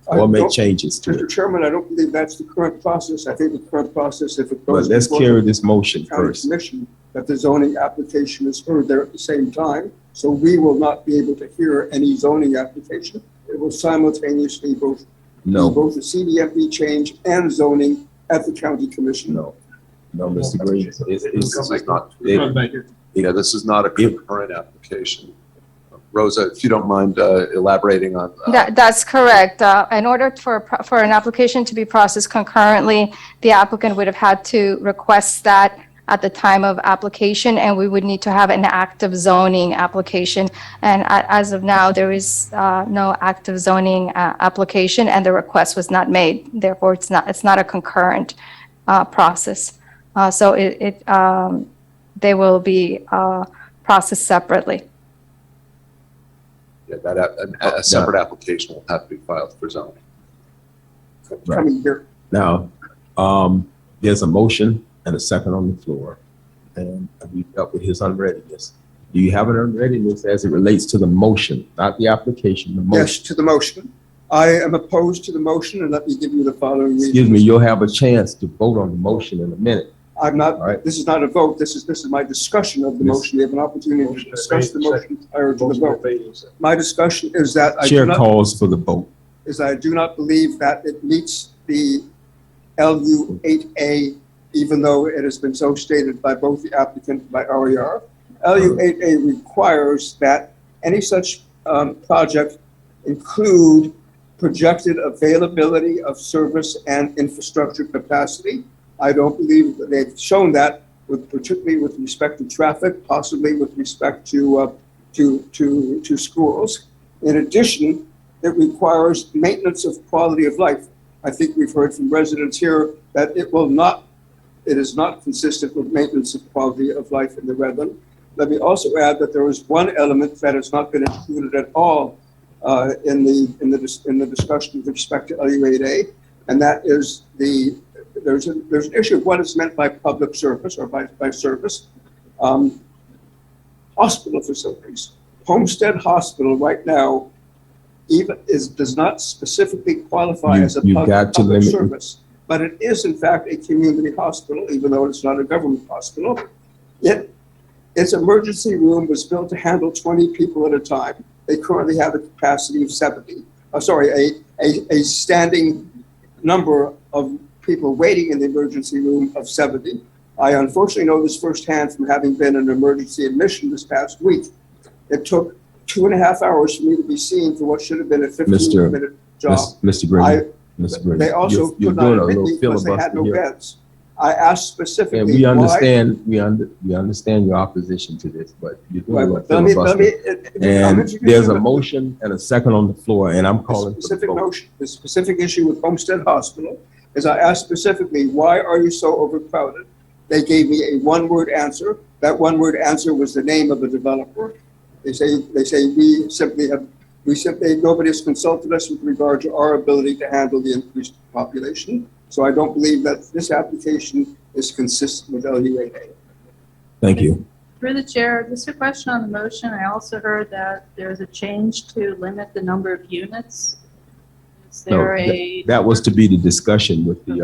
Or make changes to
Mr.
it.
Chairman, I don't believe that's the current process. I think the current process, if it goes.
But let's
before
carry
the
this motion
county
first.
commission, that the zoning application is heard there at the same time. So we will not be able to hear any zoning application. It will simultaneously both the CDFD change and zoning at the county commission.
No, Mr. Green.
This is not a concurrent application. Rosa, if you don't mind elaborating on
That's correct. In order for an application to be processed concurrently, the applicant would have had to request that at the time of application, and we would need to have an active zoning application. And as of now, there is no active zoning application, and the request was not made. Therefore, it's not a concurrent process. So they will be processed separately.
Yeah, a separate application will have to be filed for zoning.
Coming here.
Now, there's a motion and a second on the floor, and we dealt with his unreadiness. Do you have an unreadiness as it relates to the motion, not the application, the motion?
Yes, to the motion. I am opposed to the motion, and let me give you the following reasons.
Excuse me, you'll have a chance to vote on the motion in a minute.
I'm not, this is not a vote, this is my discussion of the motion. We have an opportunity to discuss the motion prior to the vote. My discussion is that
Chair calls for the vote.
I do not believe that it meets the LU 8A, even though it has been so stated by both the applicant and by RER. LU 8A requires that any such project include projected availability of service and infrastructure capacity. I don't believe that they've shown that, particularly with respect to traffic, possibly with respect to schools. In addition, it requires maintenance of quality of life. I think we've heard from residents here that it is not consistent with maintenance of quality of life in the Redland. Let me also add that there is one element that has not been included at all in the discussion with respect to LU8A, and that is there's an issue of what is meant by public service or by service. Hospital facilities. Homestead Hospital right now does not specifically qualify as a public service, but it is in fact a community hospital, even though it's not a government hospital. Its emergency room was built to handle 20 people at a time. They currently have a capacity of 70. A standing number of people waiting in the emergency room of 70. I unfortunately know this firsthand from having been in emergency admission this past week. It took 2.5 hours for me to be seen for what should have been a 15-minute job.
Mr. Green,
they also could not admit me because they had no beds. I asked specifically.
And we understand, we understand your opposition to this, but you're doing a filibuster. And there's a motion and a second on the floor, and I'm calling for the vote.
The specific issue with Homestead Hospital is I asked specifically, why are you so overcrowded? They gave me a one-word answer. That one-word answer was the name of the developer. They say nobody has consulted us with regard to our ability to handle the increased population. So I don't believe that this application is consistent with LU8A.
Thank you.
Through the chair, just a question on the motion. I also heard that there's a change to limit the number of units. Is there
That was to be the discussion with the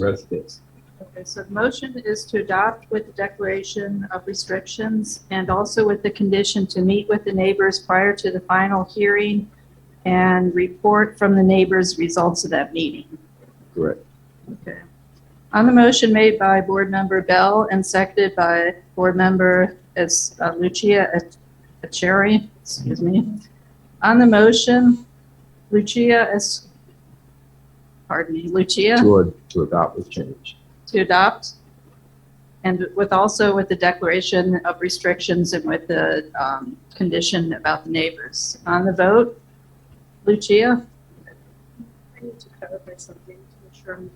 residents.
Okay, so the motion is to adopt with the declaration of restrictions and also with the condition to meet with the neighbors prior to the final hearing and report from the neighbors results of that meeting.
Correct.
Okay. On the motion made by Board Member Bell and seconded by Board Member Lucia Echeri, excuse me. On the motion, Lucia.
To adopt with change.
To adopt, and with the declaration of restrictions and with the condition about the neighbors. On the vote, Lucia?
I need to clarify something to make sure I'm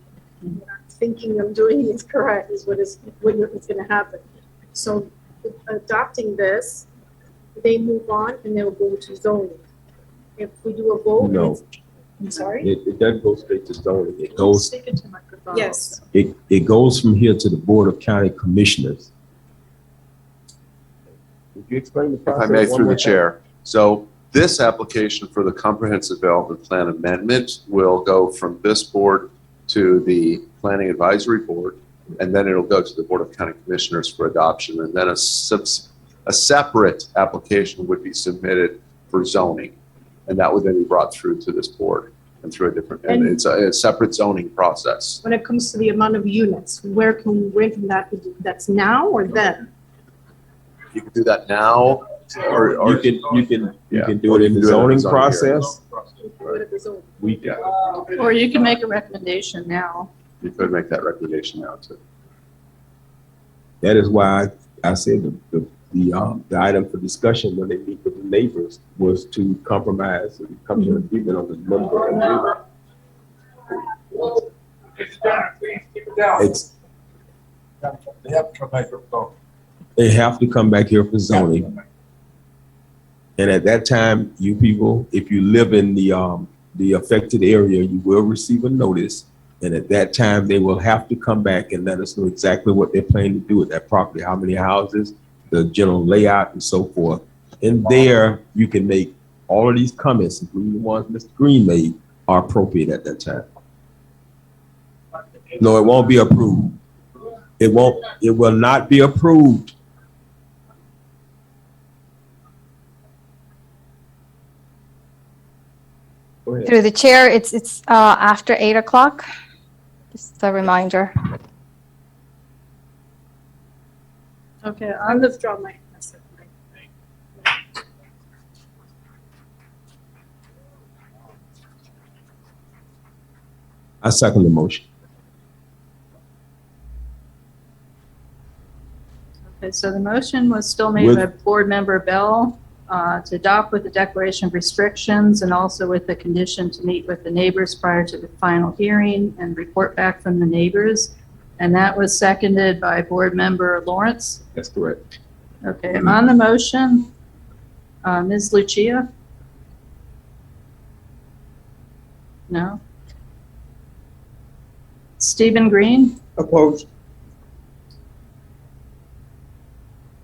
thinking I'm doing is correct, is what's going to happen. So adopting this, they move on and they'll go to zoning. If we do a vote,
No.
I'm sorry?
It doesn't go straight to zoning. It goes.
Speak into the microphone.
Yes.
It goes from here to the Board of County Commissioners. Would you explain the
If
process?
I may,
one
through
more
the
time?
chair. So this application for the Comprehensive Development Plan Amendment will go from this board to the Planning Advisory Board, and then it'll go to the Board of County Commissioners for adoption, and then a separate application would be submitted for zoning, and that would then be brought through to this board and through and it's a separate zoning process.
When it comes to the amount of units, where can that be? That's now or then?
You can do that now, or
you can do it in the zoning process.
Or you can make a recommendation now.
You could make that recommendation now too.
That is why I said the item for discussion when they meet with the neighbors was to compromise and come to an agreement on the number. It's,
They have to come back here for
they have to come back here for zoning. And at that time, you people, if you live in the affected area, you will receive a notice. And at that time, they will have to come back and let us know exactly what they're planning to do with that property, how many houses, the general layout and so forth. And there, you can make all of these comments, including the ones Mr. Green made, are appropriate at that time. No, it won't be approved. It will not be approved. Go ahead.
Through the chair, it's after 8 o'clock. Just a reminder.
Okay, I'll withdraw my.
I second the motion.
Okay, so the motion was still made by Board Member Bell to adopt with the declaration of restrictions and also with the condition to meet with the neighbors prior to the final hearing and report back from the neighbors. And that was seconded by Board Member Lawrence.
That's correct.
Okay, on the motion, Ms. Lucia? No? Stephen Green?
Opposed.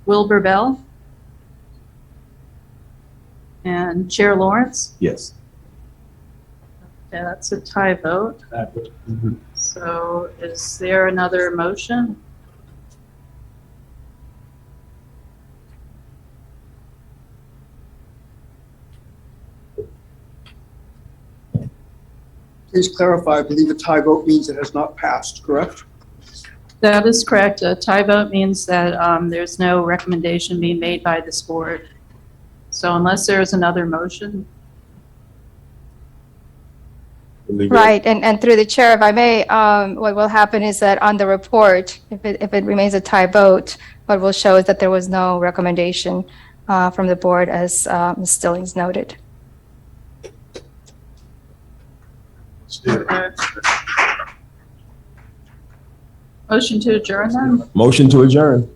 Wilbur Bell? And Chair Lawrence?
Yes.
Okay, that's a tie vote. So is there another motion?
Please clarify, I believe a tie vote means it has not passed, correct?
That is correct. A tie vote means that there's no recommendation being made by this board. So unless there's another motion.
Right, and through the chair, if I may, what will happen is that on the report, if it remains a tie vote, what will show is that there was no recommendation from the board, as Ms. Stillings noted.
Motion to adjourn then?
Motion to adjourn.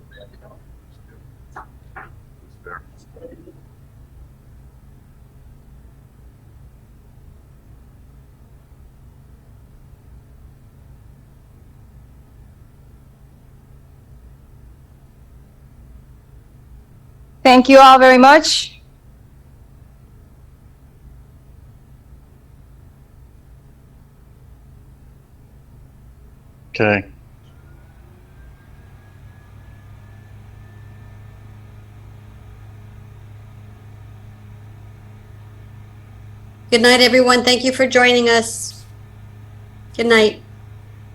Thank you all very much.
Okay.
Good night, everyone. Thank you for joining us. Good night.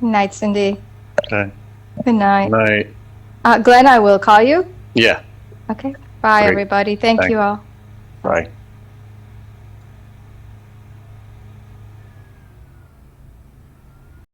Good night, Cindy.
Okay.
Good night.
Night.
Glenn, I will call you.
Yeah.
Okay. Bye,
Great.
everybody. Thank
Thanks.
you all.
Bye.